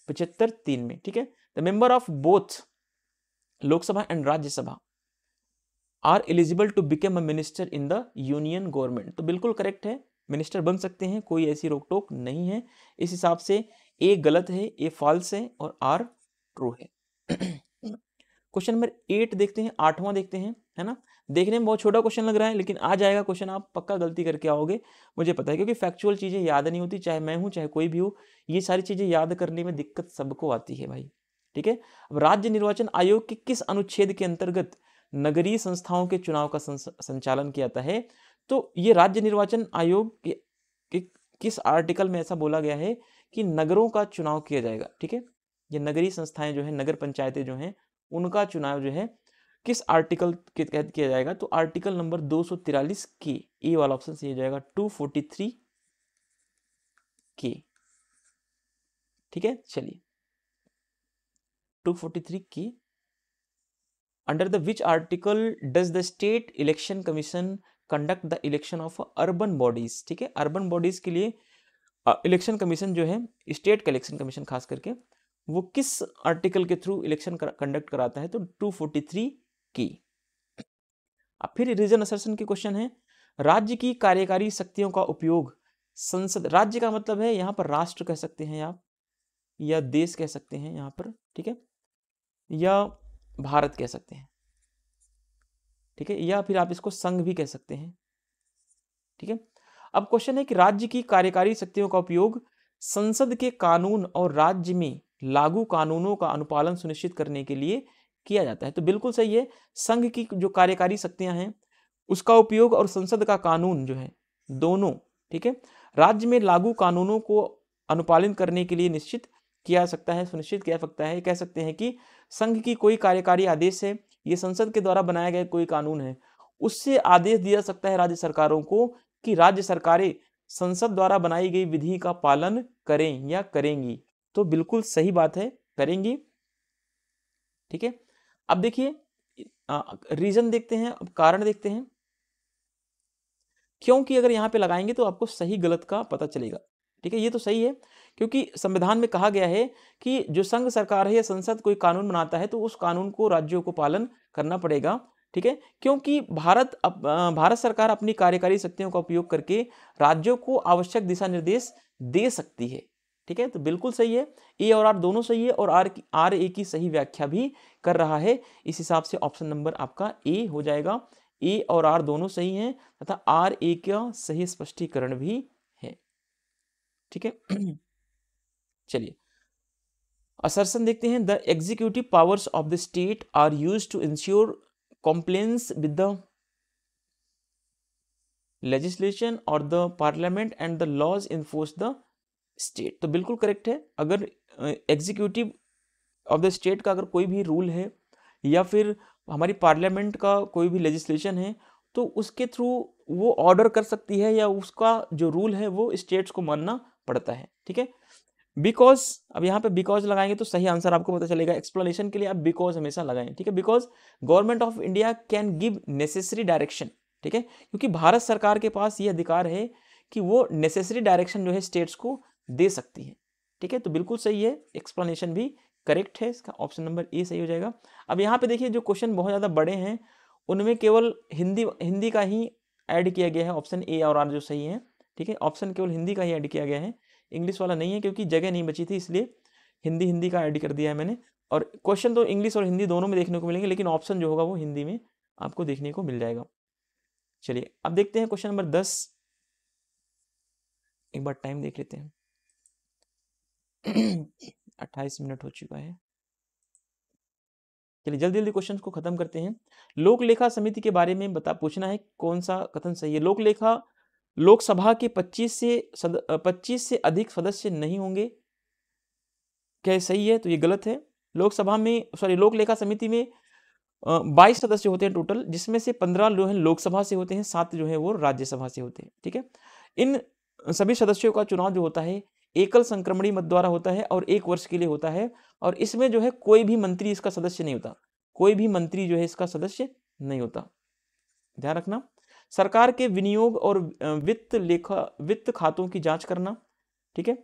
75(3) में। ठीक है, the member of both Lok Sabha and Rajya Sabha are eligible to become a minister in the union government. तो बिल्कुल करेक्ट है, मिनिस्टर बन सकते हैं, कोई ऐसी रोक टोक नहीं है। इस हिसाब से ए गलत है, ए फॉल्स है और आर ट्रू है। क्वेश्चन नंबर 8 देखते हैं, 8वां देखते हैं, है ना। देखने में बहुत छोटा क्वेश्चन लग रहा है, लेकिन आ जाएगा क्वेश्चन, आप पक्का गलती करके आओगे, मुझे पता है, क्योंकि फैक्चुअल चीजें याद नहीं होती, चाहे मैं हूं चाहे कोई भी हो, ये सारी चीजें याद करने में दिक्कत सबको आती है भाई। ठीक है, अब राज्य निर्वाचन आयोग के किस अनुच्छेद के अंतर्गत नगरीय संस्थाओं के चुनाव का संचालन किया जाता है? तो ये राज्य निर्वाचन आयोग के किस आर्टिकल में ऐसा बोला गया है कि नगरों का चुनाव किया जाएगा। ठीक है, ये नगरीय संस्थाएं जो है, नगर पंचायतें जो हैं, उनका चुनाव जो है किस आर्टिकल के तहत किया जाएगा? तो आर्टिकल नंबर 243 के, ए वाला ऑप्शन सही हो जाएगा, 243 के। ठीक है, चलिए 243 के under the which article does the state election commission conduct the election of urban bodies. ठीक है, अर्बन बॉडीज के लिए इलेक्शन कमीशन जो है, स्टेट का इलेक्शन कमीशन खास करके, वो किस आर्टिकल के थ्रू इलेक्शन कंडक्ट कराता है? तो 243 की। अब फिर रीजन असर्शन के क्वेश्चन है, राज्य की कार्यकारी शक्तियों का उपयोग संसद, राज्य का मतलब है यहाँ पर राष्ट्र कह सकते हैं आप, या देश कह सकते हैं यहाँ पर, ठीक है, या भारत कह सकते हैं, ठीक है, या फिर आप इसको संघ भी कह सकते हैं। ठीक है, अब क्वेश्चन है कि राज्य की कार्यकारी शक्तियों का उपयोग संसद के कानून और राज्य में लागू कानूनों का अनुपालन सुनिश्चित करने के लिए किया जाता है। तो बिल्कुल सही है, संघ की जो कार्यकारी शक्तियां हैं उसका उपयोग और संसद का कानून जो है, दोनों, ठीक है, राज्य में लागू कानूनों को अनुपालन करने के लिए निश्चित किया सकता है, सुनिश्चित किया सकता है। कह सकते हैं कि संघ की कोई कार्यकारी आदेश है, ये संसद के द्वारा बनाया गया कोई कानून है, उससे आदेश दिया सकता है राज्य सरकारों को कि राज्य सरकारें संसद द्वारा बनाई गई विधि का पालन करें या करेंगी। तो बिल्कुल सही बात है, करेंगी। ठीक है, अब देखिए रीजन देखते हैं, अब कारण देखते हैं, क्योंकि अगर यहां पे लगाएंगे तो आपको सही गलत का पता चलेगा। ठीक है, ये तो सही है क्योंकि संविधान में कहा गया है कि जो संघ सरकार है या संसद कोई कानून बनाता है तो उस कानून को राज्यों को पालन करना पड़ेगा। ठीक है, क्योंकि भारत सरकार अपनी कार्यकारी शक्तियों का उपयोग करके राज्यों को आवश्यक दिशा निर्देश दे सकती है। ठीक है, तो बिल्कुल सही है, ए और आर दोनों सही है, और आर ए की सही व्याख्या भी कर रहा है। इस हिसाब से ऑप्शन नंबर आपका ए हो जाएगा। ए और आर दोनों सही हैं तथा आर ए का सही स्पष्टीकरण भी है। ठीक है, चलिए असर्शन देखते हैं। The executive powers of the state are used to ensure compliance with the legislation or the parliament and the laws enforced the state। तो बिल्कुल करेक्ट है, अगर एग्जीक्यूटिव ऑफ द स्टेट का अगर कोई भी रूल है या फिर हमारी पार्लियामेंट का कोई भी लेजिस्लेशन है तो उसके थ्रू वो ऑर्डर कर सकती है या उसका जो रूल है वो स्टेट्स को मानना पड़ता है। ठीक है, बिकॉज, अब यहाँ पे बिकॉज लगाएंगे तो सही आंसर आपको पता चलेगा। एक्सप्लेनेशन के लिए आप बिकॉज हमेशा लगाएं। ठीक है, because government of India can give necessary direction. ठीक है, क्योंकि भारत सरकार के पास ये अधिकार है कि वो नेसेसरी डायरेक्शन जो है स्टेट्स को दे सकती है। ठीक है, तो बिल्कुल सही है, एक्सप्लेनेशन भी करेक्ट है, इसका ऑप्शन नंबर ए सही हो जाएगा। अब यहाँ पे देखिए जो क्वेश्चन बहुत ज़्यादा बड़े हैं उनमें केवल हिंदी का ही ऐड किया गया है, ऑप्शन ए और आर जो सही है। ठीक है, ऑप्शन केवल हिंदी का ही ऐड किया गया है, इंग्लिश वाला नहीं है, क्योंकि जगह नहीं बची थी इसलिए हिंदी का ऐड कर दिया है मैंने। और क्वेश्चन तो इंग्लिश और हिंदी दोनों में देखने को मिलेंगे, लेकिन ऑप्शन जो होगा वो हिंदी में आपको देखने को मिल जाएगा। चलिए अब देखते हैं क्वेश्चन नंबर 10, एक बार टाइम देख लेते हैं। 28 मिनट हो चुका है। चलिए जल्दी जल्दी क्वेश्चंस को खत्म करते हैं। लोक लेखा समिति के बारे में पूछना है कौन सा कथन सही है। लोकसभा के 25 से अधिक सदस्य नहीं होंगे, क्या सही है? तो ये गलत है। लोक लेखा समिति में 22 सदस्य होते हैं टोटल, जिसमें से 15 जो है लोकसभा से होते हैं, 7 जो है वो राज्यसभा से होते हैं। ठीक है, इन सभी सदस्यों का चुनाव जो होता है एकल संक्रमणी मत द्वारा होता है और 1 वर्ष के लिए होता है, और इसमें जो है कोई भी मंत्री इसका सदस्य नहीं होता, कोई भी मंत्री जो है इसका सदस्य नहीं होता, ध्यान रखना। सरकार के विनियोग और वित्त खातों की जांच करना। ठीक है,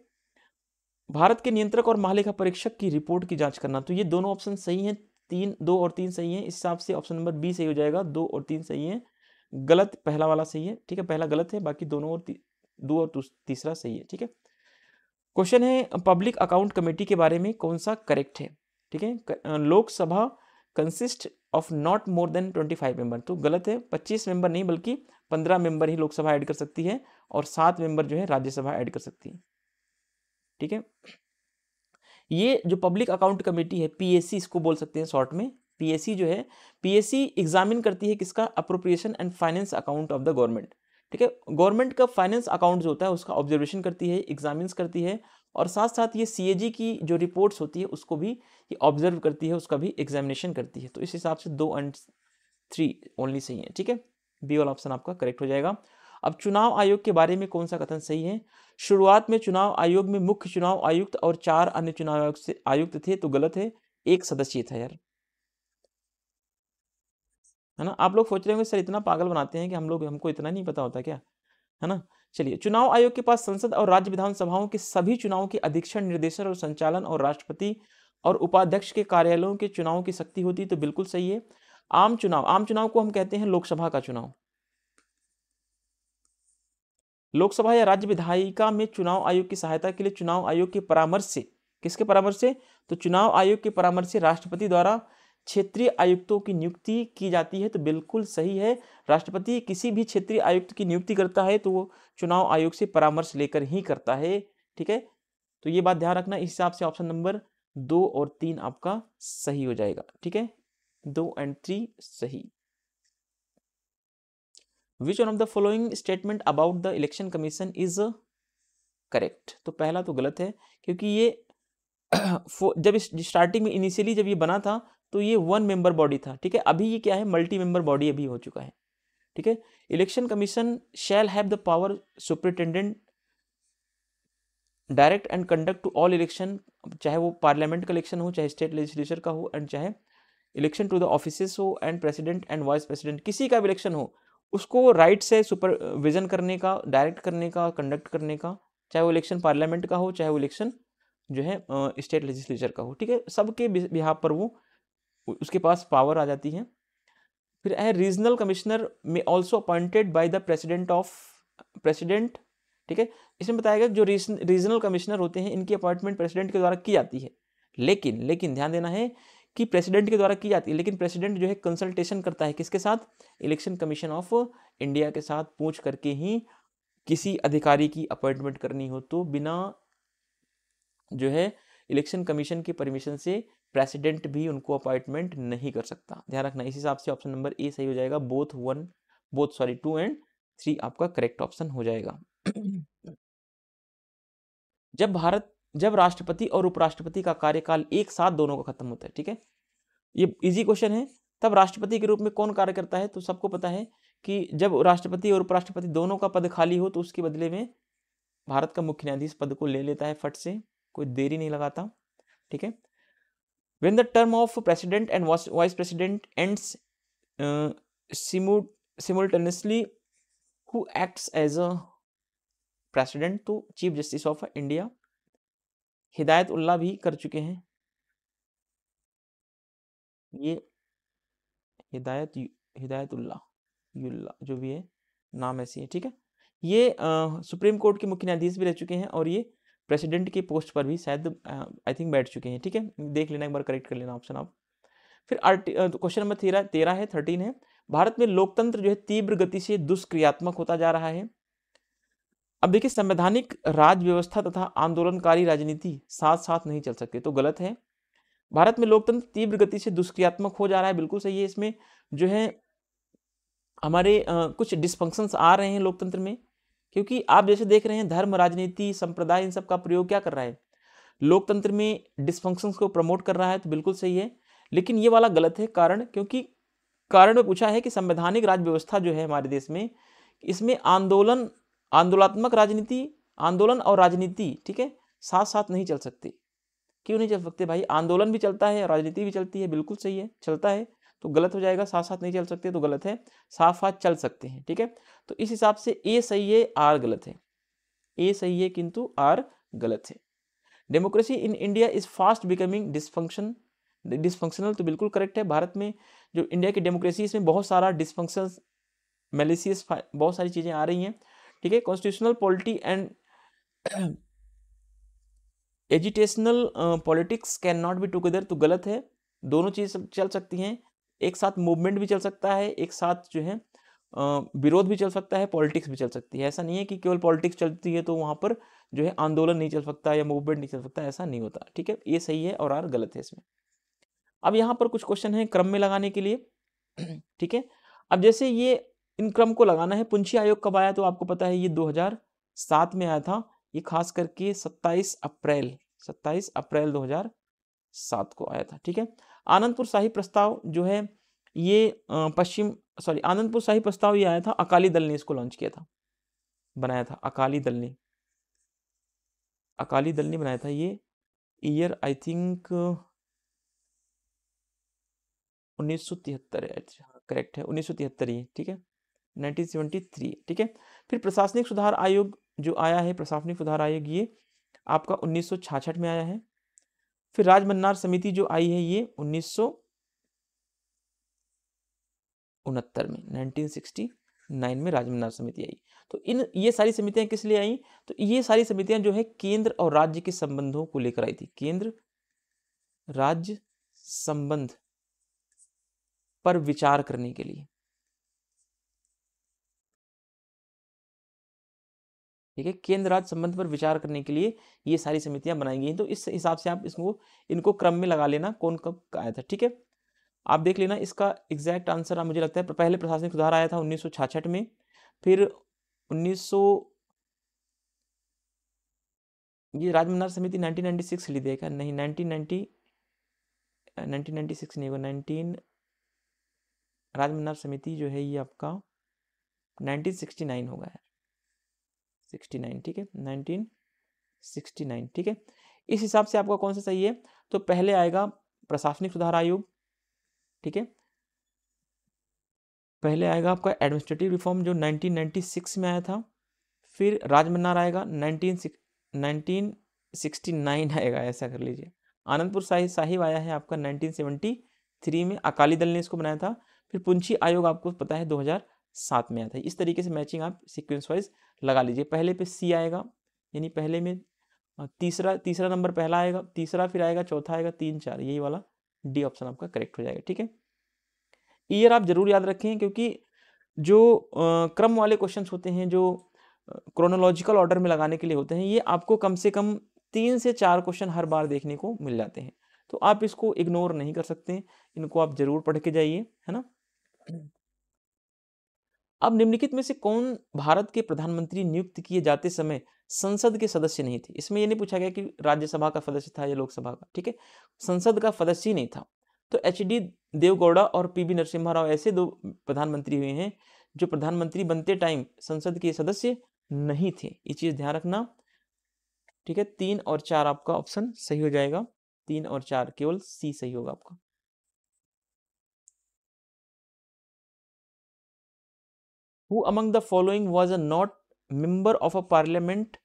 भारत के नियंत्रक और महालेखा परीक्षक की रिपोर्ट की जांच करना। तो ये दोनों ऑप्शन सही हैं, 2 और 3 सही हैं, इस हिसाब से ऑप्शन नंबर बी सही हो जाएगा। 2 और 3 सही है, गलत पहला वाला सही है। ठीक है, पहला गलत है, बाकी दोनों और 2 और तीसरा सही है। ठीक है, क्वेश्चन है पब्लिक अकाउंट कमेटी के बारे में कौन सा करेक्ट है। ठीक है, Lok Sabha consist of not more than 25 member, तो गलत है। 25 मेंबर नहीं बल्कि 15 मेंबर ही लोकसभा ऐड कर सकती है और 7 मेंबर जो है राज्यसभा ऐड कर सकती है। ठीक है, ये जो पब्लिक अकाउंट कमेटी है, पीएससी इसको बोल सकते हैं शॉर्ट में। पीएससी जो है, पीएससी एग्जामिन करती है किसका? Appropriation and finance account of the government. ठीक है, गवर्नमेंट का फाइनेंस अकाउंट जो होता है उसका ऑब्जर्वेशन करती है, एग्जामिन्स करती है और साथ साथ ये CAG की जो रिपोर्ट्स होती है उसको भी ये ऑब्जर्व करती है, उसका भी एग्जामिनेशन करती है। तो इस हिसाब से 2 और 3 ओनली सही है, ठीक है। बी वाला ऑप्शन आपका करेक्ट हो जाएगा। अब चुनाव आयोग के बारे में कौन सा कथन सही है? शुरुआत में चुनाव आयोग में मुख्य चुनाव आयुक्त और 4 अन्य चुनाव आयुक्त थे, तो गलत है, 1 सदस्य था यार, है ना। आप लोग सोच रहे होंगे सर इतना पागल बनाते हैं कि हमको इतना नहीं पता होता क्या, है ना। चलिए, चुनाव आयोग के पास संसद और राज्य विधानसभाओं के सभी चुनावों के अधीक्षण, निर्देशन और संचालन और राष्ट्रपति और उपाध्यक्ष के कार्यालयों के चुनाव की शक्ति होती है, तो बिल्कुल सही है। आम चुनाव को हम कहते हैं लोकसभा का चुनाव। लोकसभा या राज्य विधायिका में चुनाव आयोग की सहायता के लिए चुनाव आयोग के परामर्श से, किसके परामर्श से? तो चुनाव आयोग के परामर्श से राष्ट्रपति द्वारा क्षेत्रीय आयुक्तों की नियुक्ति की जाती है, तो बिल्कुल सही है। राष्ट्रपति किसी भी क्षेत्रीय आयुक्त की नियुक्ति करता है तो वो चुनाव आयोग से परामर्श लेकर ही करता है, ठीक है। तो ये बात ध्यान रखना। इस हिसाब से ऑप्शन नंबर 2 और 3 आपका सही हो जाएगा, ठीक है। 2 और 3 सही। Which one of the following statement about the election commission is correct? तो पहला तो गलत है, क्योंकि ये जब स्टार्टिंग में इनिशियली जब ये बना था तो ये 1 मेंबर बॉडी था, ठीक है। अभी ये क्या है, मल्टी मेंबर बॉडी अभी हो चुका है, ठीक है। Election commission shall have the power superintendent direct and conduct to all election, चाहे वो पार्लियामेंट का इलेक्शन हो, चाहे स्टेट लेजिस्लेचर का हो, एंड चाहे इलेक्शन टू द ऑफिसेस हो, and president and vice president, किसी का भी इलेक्शन हो, उसको राइट से सुपरविजन करने का, डायरेक्ट करने का, कंडक्ट करने का, चाहे वो इलेक्शन पार्लियामेंट का हो, चाहे वो इलेक्शन जो है स्टेट लेजिस्लेचर का हो, ठीक है। सबके बिहाफ पर वो उसके पास पावर आ जाती है। फिर है रीजनल कमिश्नर में also appointed by the president, ठीक है। इसमें बताया गया जो रीजनल कमिश्नर होते हैं इनकी अपॉइंटमेंट प्रेसिडेंट के द्वारा की जाती है, लेकिन ध्यान देना है कि प्रेसिडेंट के द्वारा की जाती है, लेकिन प्रेसिडेंट जो है कंसल्टेशन करता है किसके साथ? इलेक्शन कमीशन ऑफ इंडिया के साथ पूछ करके ही किसी अधिकारी की अपॉइंटमेंट करनी हो, तो बिना जो है इलेक्शन कमीशन की परमिशन से प्रेसिडेंट भी उनको अपॉइंटमेंट नहीं कर सकता, ध्यान रखना। इस हिसाब से ऑप्शन नंबर ए सही हो जाएगा। 2 एंड 3 आपका करेक्ट ऑप्शन हो जाएगा। जब राष्ट्रपति और उपराष्ट्रपति का कार्यकाल एक साथ दोनों का खत्म होता है, ठीक है, ये इजी क्वेश्चन है, तब राष्ट्रपति के रूप में कौन कार्य करता है? तो सबको पता है कि जब राष्ट्रपति और उपराष्ट्रपति दोनों का पद खाली हो तो उसके बदले में भारत का मुख्य न्यायाधीश पद को ले लेता है फट से, कोई देरी नहीं लगाता, ठीक है। When the term of president and vice president ends simultaneously, who acts as a president? तो चीफ जस्टिस ऑफ इंडिया हिदायत उल्ला भी कर चुके हैं, ये हिदायतुल्ला जो भी है, नाम ऐसी है, ठीक है। ये सुप्रीम कोर्ट के मुख्य न्यायाधीश भी रह चुके हैं और ये प्रेसिडेंट के पोस्ट पर भी शायद आई थिंक बैठ चुके हैं, ठीक है। देख लेना, एक बार करेक्ट कर लेना ऑप्शन आप। फिर क्वेश्चन नंबर 13 है, भारत में लोकतंत्र जो है तीव्र गति से दुष्क्रियात्मक होता जा रहा है। अब देखिए, संवैधानिक राज व्यवस्था तथा आंदोलनकारी राजनीति साथ साथ नहीं चल सकते, तो गलत है। भारत में लोकतंत्र तीव्र गति से दुष्क्रियात्मक हो जा रहा है, बिल्कुल सही है। इसमें जो है हमारे कुछ डिस्फंक्शंस आ रहे हैं लोकतंत्र में, क्योंकि आप जैसे देख रहे हैं धर्म, राजनीति, संप्रदाय, इन सब का प्रयोग क्या कर रहा है? लोकतंत्र में डिस्फंक्शंस को प्रमोट कर रहा है, तो बिल्कुल सही है। लेकिन ये वाला गलत है, कारण, क्योंकि कारण में पूछा है कि संवैधानिक राज व्यवस्था जो है हमारे देश में, इसमें आंदोलनात्मक राजनीति, आंदोलन और राजनीति, ठीक है, साथ साथ नहीं चल सकते। क्यों नहीं चल सकते भाई? आंदोलन भी चलता है, राजनीति भी चलती है, बिल्कुल सही है, चलता है, तो गलत हो जाएगा। साथ साथ नहीं चल सकते तो गलत है, साथ साथ चल सकते हैं, ठीक है। तो इस हिसाब से ए सही है, आर गलत है। ए सही है किंतु आर गलत है। Democracy in India is fast becoming dysfunctional, तो बिल्कुल करेक्ट है। भारत में जो इंडिया की डेमोक्रेसी, इसमें बहुत सारा डिसफंक्शन, मैलिशियस, बहुत सारी चीजें आ रही हैं, ठीक है। Constitutional polity and agitational politics can not be together, तो गलत है। दोनों चीज चल सकती हैं एक साथ, मूवमेंट भी चल सकता है एक साथ, जो है विरोध भी चल सकता है, पॉलिटिक्स भी चल सकती है। ऐसा नहीं है कि केवल पॉलिटिक्स चलती है तो वहां पर जो है आंदोलन नहीं चल सकता या मूवमेंट नहीं चल सकता, ऐसा नहीं होता, ठीक है। ये सही है और आर गलत है इसमें। अब यहाँ पर कुछ क्वेश्चन है क्रम में लगाने के लिए, ठीक है। अब जैसे ये इन क्रम को लगाना है, पुंछी आयोग कब आया? तो आपको पता है ये 2007 में आया था, ये खास करके 27 अप्रैल 2007 को आया था। ठीक है। आनंदपुर शाही प्रस्ताव जो है ये आनंदपुर शाही प्रस्ताव ये आया था, अकाली दल ने इसको लॉन्च किया था, बनाया था अकाली दल ने बनाया था। ये ईयर आई थिंक 1973 है। अच्छा करेक्ट है, 1973 ही। ठीक है, 1973। ठीक है। फिर प्रशासनिक सुधार आयोग जो आया है, प्रशासनिक सुधार आयोग ये आपका 1966 में आया है। फिर राजमन्नार समिति जो आई है ये 1969 में, 1969 में राजमन्नार समिति आई। तो ये सारी समितियां किस लिए आई? तो ये सारी समितियां जो है केंद्र और राज्य के संबंधों को लेकर आई थी, केंद्र राज्य संबंध पर विचार करने के लिए। ठीक है, केंद्र राज्य संबंध पर विचार करने के लिए ये सारी समितियां बनाई गई हैं। तो इस हिसाब से आप इनको क्रम में लगा लेना, कौन कब आया था। ठीक है, आप देख लेना इसका एग्जैक्ट आंसर। मुझे लगता है पहले प्रशासनिक सुधार आया था 1966 में, फिर 1900 ये राजमन्नार समिति 1996 ली देखा नहीं, 1996 नहीं होगा, राजमन्नार समिति जो है ये आपका 1969 होगा यार, 69। ठीक है, 1969। ठीक है, इस हिसाब से आपका कौन सा सही है? तो पहले आएगा प्रशासनिक सुधार आयोग। ठीक है, पहले आएगा आपका एडमिनिस्ट्रेटिव रिफॉर्म जो 1996 में आया था। फिर राजमन्नार आएगा 1969 आएगा, ऐसा कर लीजिए। आनंदपुर साहिब आया है आपका 1973 में, अकाली दल ने इसको बनाया था। फिर पुंछी आयोग आपको पता है 2007 में आया था। इस तरीके से मैचिंग आप सीक्वेंस वाइज लगा लीजिए। पहले पे सी आएगा, यानी पहले में तीसरा नंबर पहला आएगा, तीसरा फिर आएगा, चौथा आएगा, 3 4, यही वाला डी ऑप्शन आपका करेक्ट हो जाएगा। ठीक है, ईयर आप जरूर याद रखें, क्योंकि जो क्रम वाले क्वेश्चंस होते हैं, जो क्रोनोलॉजिकल ऑर्डर में लगाने के लिए होते हैं, ये आपको कम से कम 3 से 4 क्वेश्चन हर बार देखने को मिल जाते हैं। तो आप इसको इग्नोर नहीं कर सकते, इनको आप जरूर पढ़ के जाइए, है ना। अब निम्नलिखित में से कौन भारत के प्रधानमंत्री नियुक्त किए जाते समय संसद के सदस्य नहीं थे? इसमें ये नहीं पूछा गया कि राज्यसभा का सदस्य था या लोकसभा का। ठीक है, संसद का सदस्य ही नहीं था। तो एच.डी. देवगौड़ा और पी.वी. नरसिम्हा राव ऐसे दो प्रधानमंत्री हुए हैं जो प्रधानमंत्री बनते टाइम संसद के सदस्य नहीं थे। ये चीज ध्यान रखना। ठीक है, 3 और 4 आपका ऑप्शन सही हो जाएगा। 3 और 4, केवल सी सही होगा आपका। Who among the following was a not member of a parliament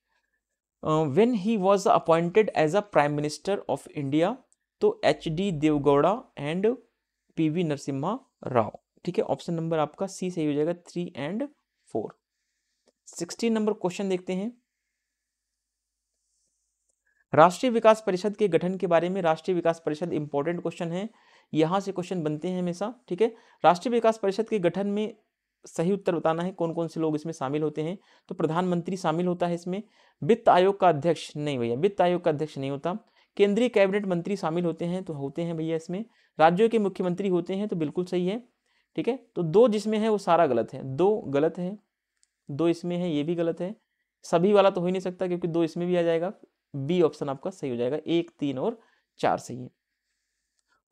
when he was appointed as a prime minister of India? तो एच.डी. देवगौड़ा एंड पी.वी. नरसिम्हा राव। ठीक है, ऑप्शन नंबर आपका सी सही हो जाएगा, 3 and 4। 16 नंबर क्वेश्चन देखते हैं। राष्ट्रीय विकास परिषद के गठन के बारे में। राष्ट्रीय विकास परिषद इंपॉर्टेंट क्वेश्चन है, यहां से क्वेश्चन बनते हैं हमेशा। ठीक है, राष्ट्रीय विकास परिषद के गठन में सही उत्तर बताना है, कौन कौन से लोग इसमें शामिल होते हैं। तो प्रधानमंत्री शामिल होता है इसमें। वित्त आयोग का अध्यक्ष नहीं भैया, वित्त आयोग का अध्यक्ष नहीं होता। केंद्रीय कैबिनेट मंत्री शामिल होते हैं, तो होते हैं भैया इसमें। राज्यों के मुख्यमंत्री होते हैं, तो बिल्कुल सही है। ठीक है, तो 2 जिसमें है वो सारा गलत है, 2 गलत है, 2 इसमें है, ये भी गलत है। सभी वाला तो हो ही नहीं सकता, क्योंकि 2 इसमें भी आ जाएगा। बी ऑप्शन आपका सही हो जाएगा। 1 3 और 4 सही है।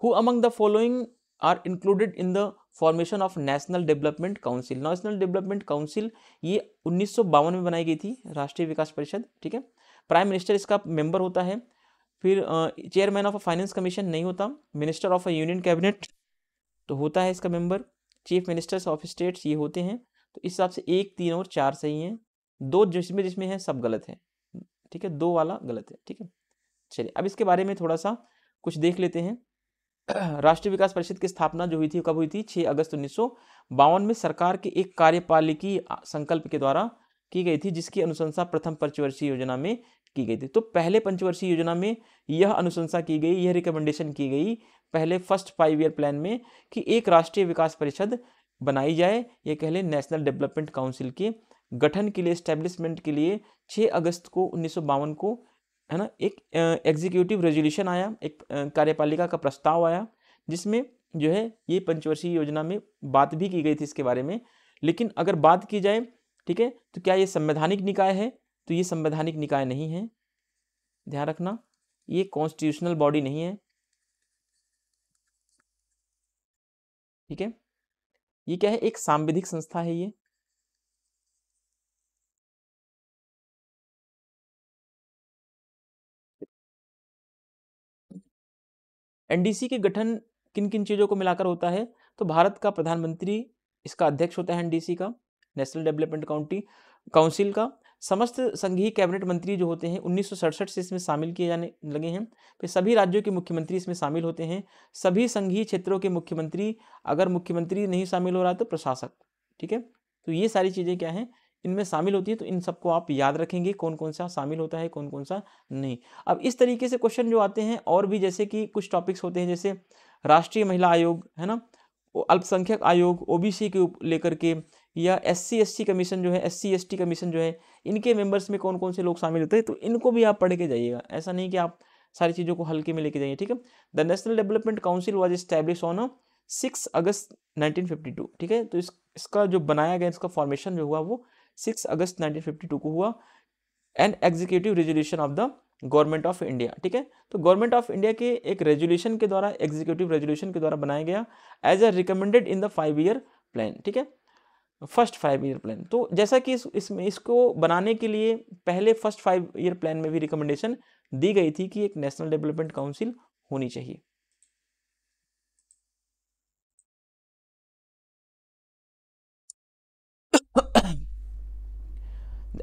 Who among the following are included in the formation of National Development Council? National Development Council ये 1952 में बनाई गई थी, राष्ट्रीय विकास परिषद। ठीक है, प्राइम मिनिस्टर इसका मेंबर होता है। फिर chairman of a finance commission नहीं होता। Minister of a union cabinet तो होता है इसका member. Chief ministers of states ये होते हैं। तो इस हिसाब से 1 3 और 4 सही हैं। 2 जिसमें है सब गलत है। ठीक है, 2 वाला गलत है। ठीक है, चलिए अब इसके बारे में थोड़ा सा कुछ देख लेते हैं। राष्ट्रीय विकास परिषद की स्थापना जो हुई थी, कब हुई थी? 6 अगस्त 1952 में सरकार के एक कार्यपालिकी संकल्प के द्वारा की गई थी, जिसकी अनुशंसा प्रथम पंचवर्षीय योजना में की गई थी। तो पहले पंचवर्षीय योजना में यह अनुशंसा की गई, यह रिकमेंडेशन की गई पहले फर्स्ट 5 ईयर प्लान में, कि एक राष्ट्रीय विकास परिषद बनाई जाए। ये कह लें नेशनल डेवलपमेंट काउंसिल के गठन के लिए, एस्टेब्लिशमेंट के लिए 6 अगस्त को 1952 को, है ना, एक एग्जीक्यूटिव रेजोल्यूशन आया, एक कार्यपालिका का प्रस्ताव आया, जिसमें जो है ये पंचवर्षीय योजना में बात भी की गई थी इसके बारे में। लेकिन अगर बात की जाए, ठीक है, तो क्या ये संवैधानिक निकाय है? तो ये संवैधानिक निकाय नहीं है, ध्यान रखना, ये कॉन्स्टिट्यूशनल बॉडी नहीं है, ठीक है। ये क्या है, एक सांविधिक संस्था है ये। एनडीसी के गठन किन किन चीजों को मिलाकर होता है, तो भारत का प्रधानमंत्री इसका अध्यक्ष होता है एनडीसी का, नेशनल डेवलपमेंट काउंसिल का। समस्त संघीय कैबिनेट मंत्री जो होते हैं 1967 से इसमें शामिल किए जाने लगे हैं। फिर सभी राज्यों के मुख्यमंत्री इसमें शामिल होते हैं, सभी संघीय क्षेत्रों के मुख्यमंत्री, अगर मुख्यमंत्री नहीं शामिल हो रहा है तो प्रशासक, ठीक है। तो ये सारी चीजें क्या हैं, इनमें शामिल होती है। तो इन सबको आप याद रखेंगे, कौन कौन सा शामिल होता है, कौन कौन सा नहीं। अब इस तरीके से क्वेश्चन जो आते हैं और भी, जैसे कि कुछ टॉपिक्स होते हैं, जैसे राष्ट्रीय महिला आयोग है ना, अल्पसंख्यक आयोग ओबीसी के लेकर के, या एससी एसटी कमीशन जो है, एससी एसटी कमीशन जो है, इनके मेंबर्स में कौन कौन से लोग शामिल होते हैं, तो इनको भी आप पढ़ के जाइएगा। ऐसा नहीं कि आप सारी चीज़ों को हल्के में लेके जाइए, ठीक है। The national development council was establish on 6 अगस्त 1952, ठीक है। तो इसका जो बनाया गया, इसका फॉर्मेशन जो हुआ वो 6 अगस्त 1952 को हुआ। And executive resolution of the government of India, ठीक है। तो गवर्नमेंट ऑफ इंडिया के एक रेजोल्यूशन के द्वारा, एग्जीक्यूटिव रेजोल्यूशन के द्वारा बनाया गया as a recommended in the 5 year plan, ठीक है, फर्स्ट 5 ईयर प्लान। तो जैसा कि इसमें इसको बनाने के लिए पहले फर्स्ट 5 ईयर प्लान में भी रिकमेंडेशन दी गई थी कि एक नेशनल डेवलपमेंट काउंसिल होनी चाहिए।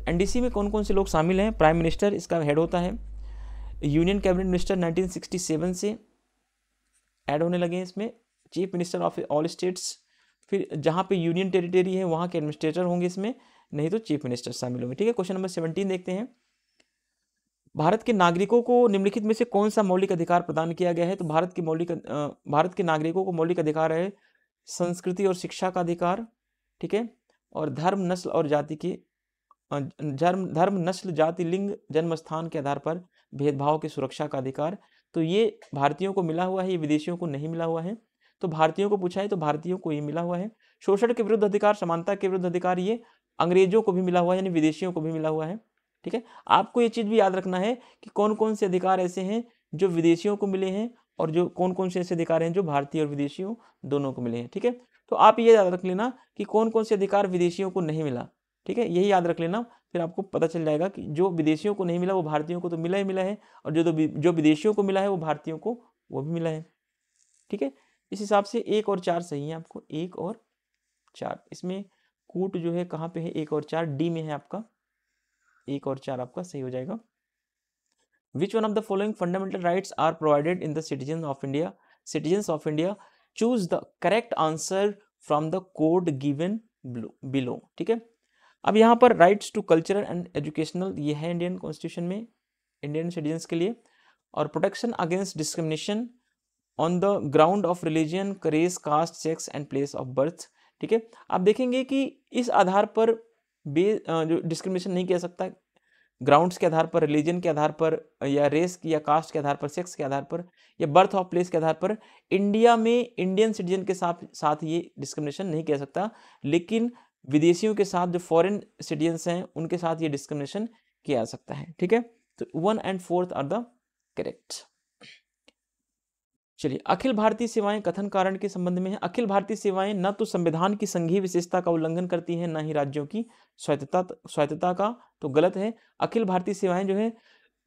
एनडीसी में कौन कौन से लोग शामिल हैं, प्राइम मिनिस्टर इसका हेड होता है, यूनियन कैबिनेट मिनिस्टर 1967 से ऐड होने लगे हैं इसमें, chief minister of all states, फिर जहाँ पे यूनियन टेरिटरी है वहाँ के एडमिनिस्ट्रेटर होंगे इसमें, नहीं तो चीफ मिनिस्टर शामिल होंगे, ठीक है। क्वेश्चन नंबर 17 देखते हैं, भारत के नागरिकों को निम्नलिखित में से कौन सा मौलिक अधिकार प्रदान किया गया है, तो भारत के नागरिकों को मौलिक अधिकार है संस्कृति और शिक्षा का अधिकार, ठीक है, और धर्म नस्ल और जाति के धर्म नस्ल जाति लिंग जन्म स्थान के आधार पर भेदभाव की सुरक्षा का अधिकार। तो ये भारतीयों को मिला हुआ है, ये विदेशियों को नहीं मिला हुआ है। तो भारतीयों को पूछा है तो भारतीयों को ये मिला हुआ है। शोषण के विरुद्ध अधिकार, समानता के विरुद्ध अधिकार, ये अंग्रेजों को भी मिला हुआ है, यानी विदेशियों को भी मिला हुआ है, ठीक है। आपको ये चीज भी याद रखना है कि कौन कौन से अधिकार ऐसे हैं जो विदेशियों को मिले हैं, और जो कौन कौन से ऐसे अधिकार हैं जो भारतीय और विदेशियों दोनों को मिले हैं, ठीक है। तो आप ये याद रख लेना कि कौन कौन से अधिकार विदेशियों को नहीं मिला, ठीक है, यही याद रख लेना। फिर आपको पता चल जाएगा कि जो विदेशियों को नहीं मिला वो भारतीयों को तो मिला ही मिला है, और जो विदेशियों को मिला है वो भारतीयों को वो भी मिला है, ठीक है। इस हिसाब से 1 और 4 सही है आपको, 1 और 4। इसमें कूट जो है कहाँ पे है, 1 और 4 डी में है आपका, 1 और 4 आपका सही हो जाएगा। Which one of the following fundamental rights are provided in the citizens of India, choose the correct answer from the code given below, ठीक है। अब यहाँ पर rights to cultural and educational ये है इंडियन कॉन्स्टिट्यूशन में, इंडियन सिटीजन्स के लिए, और protection against discrimination on the ground of religion, race, caste, sex and place of birth, ठीक है। आप देखेंगे कि इस आधार पर जो डिस्क्रिमिनेशन नहीं किया सकता, ग्राउंड्स के आधार पर, रिलीजन के आधार पर, या रेस या कास्ट के आधार पर, सेक्स के आधार पर, या बर्थ ऑफ प्लेस के आधार पर इंडिया में इंडियन सिटीजन के साथ साथ ये डिस्क्रिमिनेशन नहीं किया सकता, लेकिन विदेशियों के साथ जो फॉरेन सिटीजन्स हैं उनके साथ ये डिस्क्रिमिनेशन किया जा सकता है, ठीक है। तो 1 और 4 आर द करेक्ट। चलिए, अखिल भारतीय सेवाएं कथन कारण के संबंध में है। अखिल भारतीय सेवाएं न तो संविधान की संघीय विशेषता का उल्लंघन करती हैं, न ही राज्यों की स्वायत्तता का, तो गलत है। अखिल भारतीय सेवाएं जो है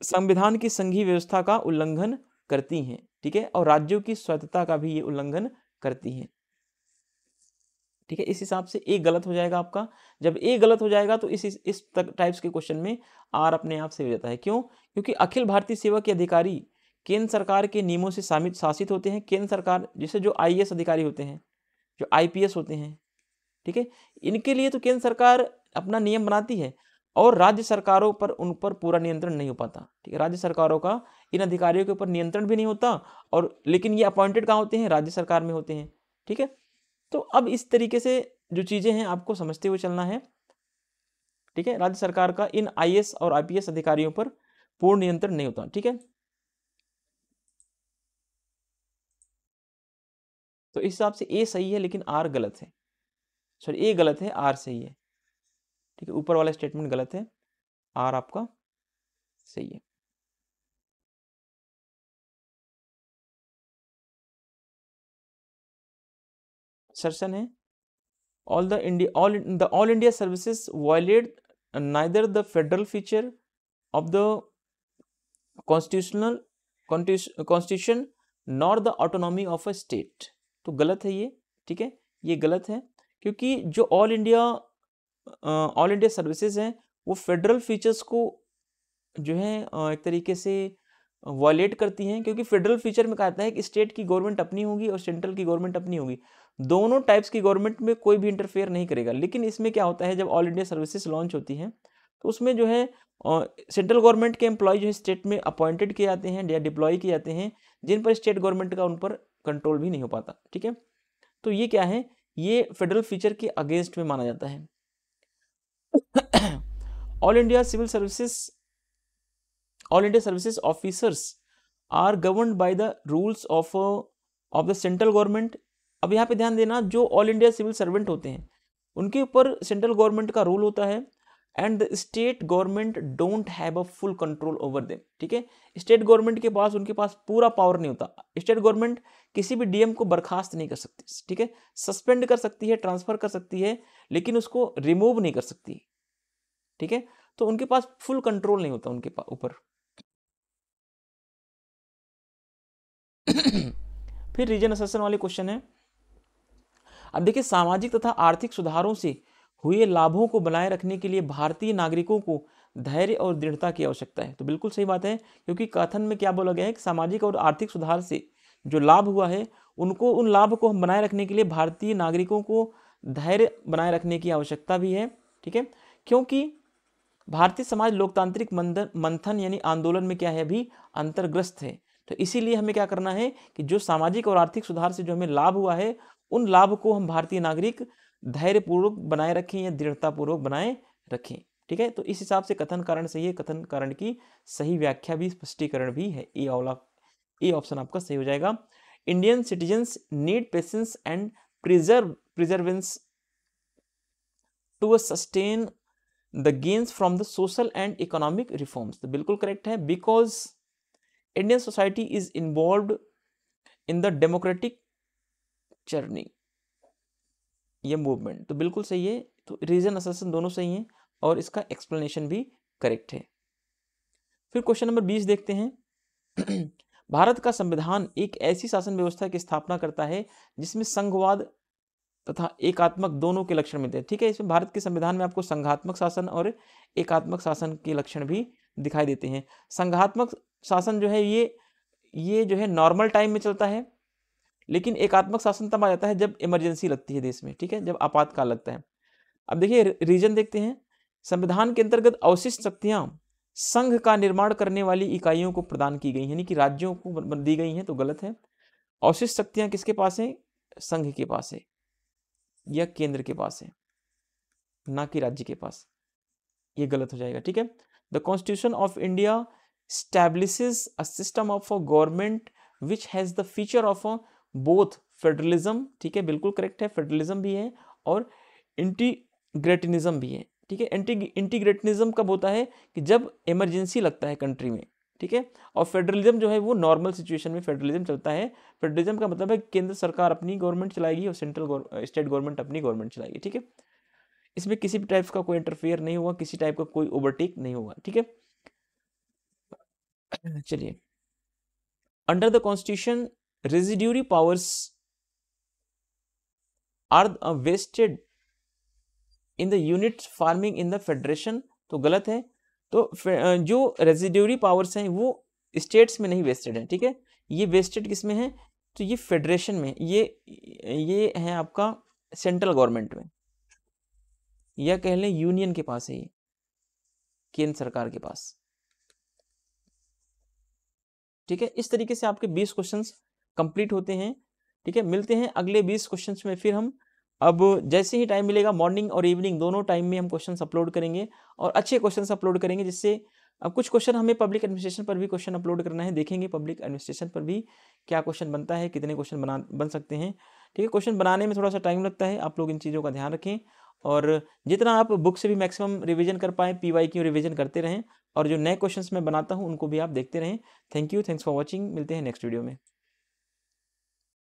संविधान की संघीय व्यवस्था का उल्लंघन करती हैं, ठीक है, और राज्यों की स्वायत्तता का भी ये उल्लंघन करती हैं, ठीक है। इस हिसाब से ए गलत हो जाएगा आपका। जब ए गलत हो जाएगा तो इस टाइप्स के क्वेश्चन में आर अपने आप से हो जाता है। क्यों? क्योंकि अखिल भारतीय सेवा के अधिकारी केंद्र सरकार के नियमों से शासित होते हैं। केंद्र सरकार जैसे जो आईएएस अधिकारी होते हैं, जो आईपीएस होते हैं, ठीक है, इनके लिए तो केंद्र सरकार अपना नियम बनाती है, और राज्य सरकारों पर उन पर पूरा नियंत्रण नहीं हो पाता, ठीक है। राज्य सरकारों का इन अधिकारियों के ऊपर नियंत्रण भी नहीं होता, और लेकिन ये अपॉइंटेड कहाँ होते हैं? राज्य सरकार में होते हैं, ठीक है। तो अब इस तरीके से जो चीजें हैं आपको समझते हुए चलना है, ठीक है। राज्य सरकार का इन आईएएस और आईपीएस अधिकारियों पर पूर्ण नियंत्रण नहीं होता, ठीक है। तो इस हिसाब से ए सही है लेकिन आर गलत है, सॉरी ए गलत है, आर सही है, ठीक है। ऊपर वाला स्टेटमेंट गलत है, आर आपका सही है। सर्शन है all India services violate neither the federal feature of the constitution nor the autonomy of a state। तो गलत है ये, ठीक है, ये गलत है, क्योंकि जो ऑल इंडिया सर्विसेज हैं वो फेडरल फीचर्स को जो है एक तरीके से वायलेट करती हैं, क्योंकि फेडरल फीचर में कहता है कि स्टेट की गवर्नमेंट अपनी होगी और सेंट्रल की गवर्नमेंट अपनी होगी, दोनों टाइप्स की गवर्नमेंट में कोई भी इंटरफेयर नहीं करेगा। लेकिन इसमें क्या होता है, जब ऑल इंडिया सर्विसेज लॉन्च होती हैं तो उसमें जो है सेंट्रल गवर्नमेंट के एम्प्लॉय जो है स्टेट में अपॉइंटेड किए जाते हैं या डिप्लॉय किए जाते हैं, जिन पर स्टेट गवर्नमेंट का उन पर कंट्रोल भी नहीं हो पाता, ठीक है। तो ये क्या है, ये फेडरल फीचर के अगेंस्ट में माना जाता है। All India services officers are governed by the rules of the central government. अब यहाँ पे ध्यान देना, जो ऑल इंडिया सिविल सर्वेंट होते हैं उनके ऊपर सेंट्रल गवर्नमेंट का रूल होता है, and the state government don't have a full control over them, ठीक है। स्टेट गवर्नमेंट के पास उनके पास पूरा पावर नहीं होता। स्टेट गवर्नमेंट किसी भी डीएम को बर्खास्त नहीं कर सकती, ठीक है, सस्पेंड कर सकती है, ट्रांसफर कर सकती है, लेकिन उसको रिमूव नहीं कर सकती, ठीक है। तो उनके पास फुल कंट्रोल नहीं होता उनके ऊपर। फिर रीजन असर्शन वाले क्वेश्चन है। अब देखिए, सामाजिक तथा आर्थिक सुधारों से हुए लाभों को बनाए रखने के लिए भारतीय नागरिकों को धैर्य और दृढ़ता की आवश्यकता है। तो बिल्कुल सही बात है, क्योंकि कथन में क्या बोला गया है कि सामाजिक और आर्थिक सुधार से जो लाभ हुआ है उन लाभ को हम बनाए रखने के लिए भारतीय नागरिकों को धैर्य बनाए रखने की आवश्यकता भी है, ठीक है। क्योंकि भारतीय समाज लोकतांत्रिक मंथन यानी आंदोलन में क्या है, अभी अंतर्ग्रस्त है। तो इसीलिए हमें क्या करना है कि जो सामाजिक और आर्थिक सुधार से जो हमें लाभ हुआ है उन लाभ को हम भारतीय नागरिक धैर्यपूर्वक बनाए रखें या दृढ़तापूर्वक बनाए रखें, ठीक है। तो इस हिसाब से कथन कारण सही है, कथन कारण की सही व्याख्या भी स्पष्टीकरण भी है, ए ऑप्शन आपका सही हो जाएगा। Indian citizens need patience and perseverance to sustain the gains from the social and economic reforms. तो बिल्कुल करेक्ट है, because Indian society is involved in the democratic journey, ये मूवमेंट। तो बिल्कुल सही है, तो रीजन असर्शन दोनों सही हैं और इसका एक्सप्लेनेशन भी करेक्ट है। फिर क्वेश्चन नंबर 20 देखते हैं। भारत का संविधान एक ऐसी शासन व्यवस्था की स्थापना करता है जिसमें संघवाद तथा एकात्मक दोनों के लक्षण मिलते हैं, ठीक है। इसमें भारत के संविधान में आपको संघात्मक शासन और एकात्मक शासन के लक्षण भी दिखाई देते हैं। संघात्मक शासन जो है ये जो है नॉर्मल टाइम में चलता है, लेकिन एकात्मक शासन तब आ जाता है जब इमरजेंसी लगती है देश में, ठीक है, जब आपातकाल लगता है। अब देखिए रीजन देखते हैं। संविधान के अंतर्गत अवशिष्ट शक्तियां संघ का निर्माण करने वाली इकाइयों को प्रदान की गई, यानी कि राज्यों को दी गई हैं, तो गलत है। अवशिष्ट शक्तियां किसके पास है, संघ के पास है या केंद्र के पास है, ना कि राज्य के पास, ये गलत हो जाएगा, ठीक है। The constitution of India establishes a system of a government which has the feature of a both federalism, ठीक है, बिल्कुल करेक्ट है, फेडरलिज्म भी है और इंटीग्रेटिनिज्म भी है, ठीक है। इंटीग्रेटिनिज्म कब होता है कि जब इमरजेंसी लगता है कंट्री में, ठीक है, और फेडरलिज्म जो है वो नॉर्मल सिचुएशन में फेडरलिज्म चलता है। फेडरलिज्म का मतलब है केंद्र सरकार अपनी गवर्नमेंट चलाएगी और स्टेट गवर्नमेंट अपनी गवर्नमेंट चलाएगी, ठीक है। इसमें किसी भी टाइप का कोई इंटरफेयर नहीं होगा, किसी टाइप का कोई ओवरटेक नहीं होगा, ठीक है। चलिए, under the constitution residuary powers are vested in the units forming in the federation, तो गलत है। तो जो रेजिड्यूरी पावर्स हैं वो स्टेट्स में नहीं वेस्टेड है, ठीक है, ये वेस्टेड किस में है, तो ये फेडरेशन में, ये है आपका सेंट्रल गवर्नमेंट में, या कह लें यूनियन के पास है, ये केंद्र सरकार के पास, ठीक है। इस तरीके से आपके 20 क्वेश्चंस कंप्लीट होते हैं, ठीक है। मिलते हैं अगले 20 क्वेश्चंस में फिर हम। अब जैसे ही टाइम मिलेगा मॉर्निंग और इवनिंग दोनों टाइम में हम क्वेश्चंस अपलोड करेंगे और अच्छे क्वेश्चंस अपलोड करेंगे, जिससे अब कुछ क्वेश्चन हमें पब्लिक एडमिनिस्ट्रेशन पर भी क्वेश्चन अपलोड करना है, देखेंगे पब्लिक एडमिनिस्ट्रेशन पर भी क्या क्वेश्चन बनता है, कितने क्वेश्चन बन सकते हैं, ठीक है। क्वेश्चन बनाने में थोड़ा सा टाइम लगता है, आप लोग इन चीज़ों का ध्यान रखें और जितना आप बुक से भी मैक्सिमम रिवीजन कर पाएँ, PYQ रिवीजन करते रहें और जो नए क्वेश्चंस मैं बनाता हूँ उनको भी आप देखते रहें। Thank you, thanks for watching. मिलते हैं नेक्स्ट वीडियो में।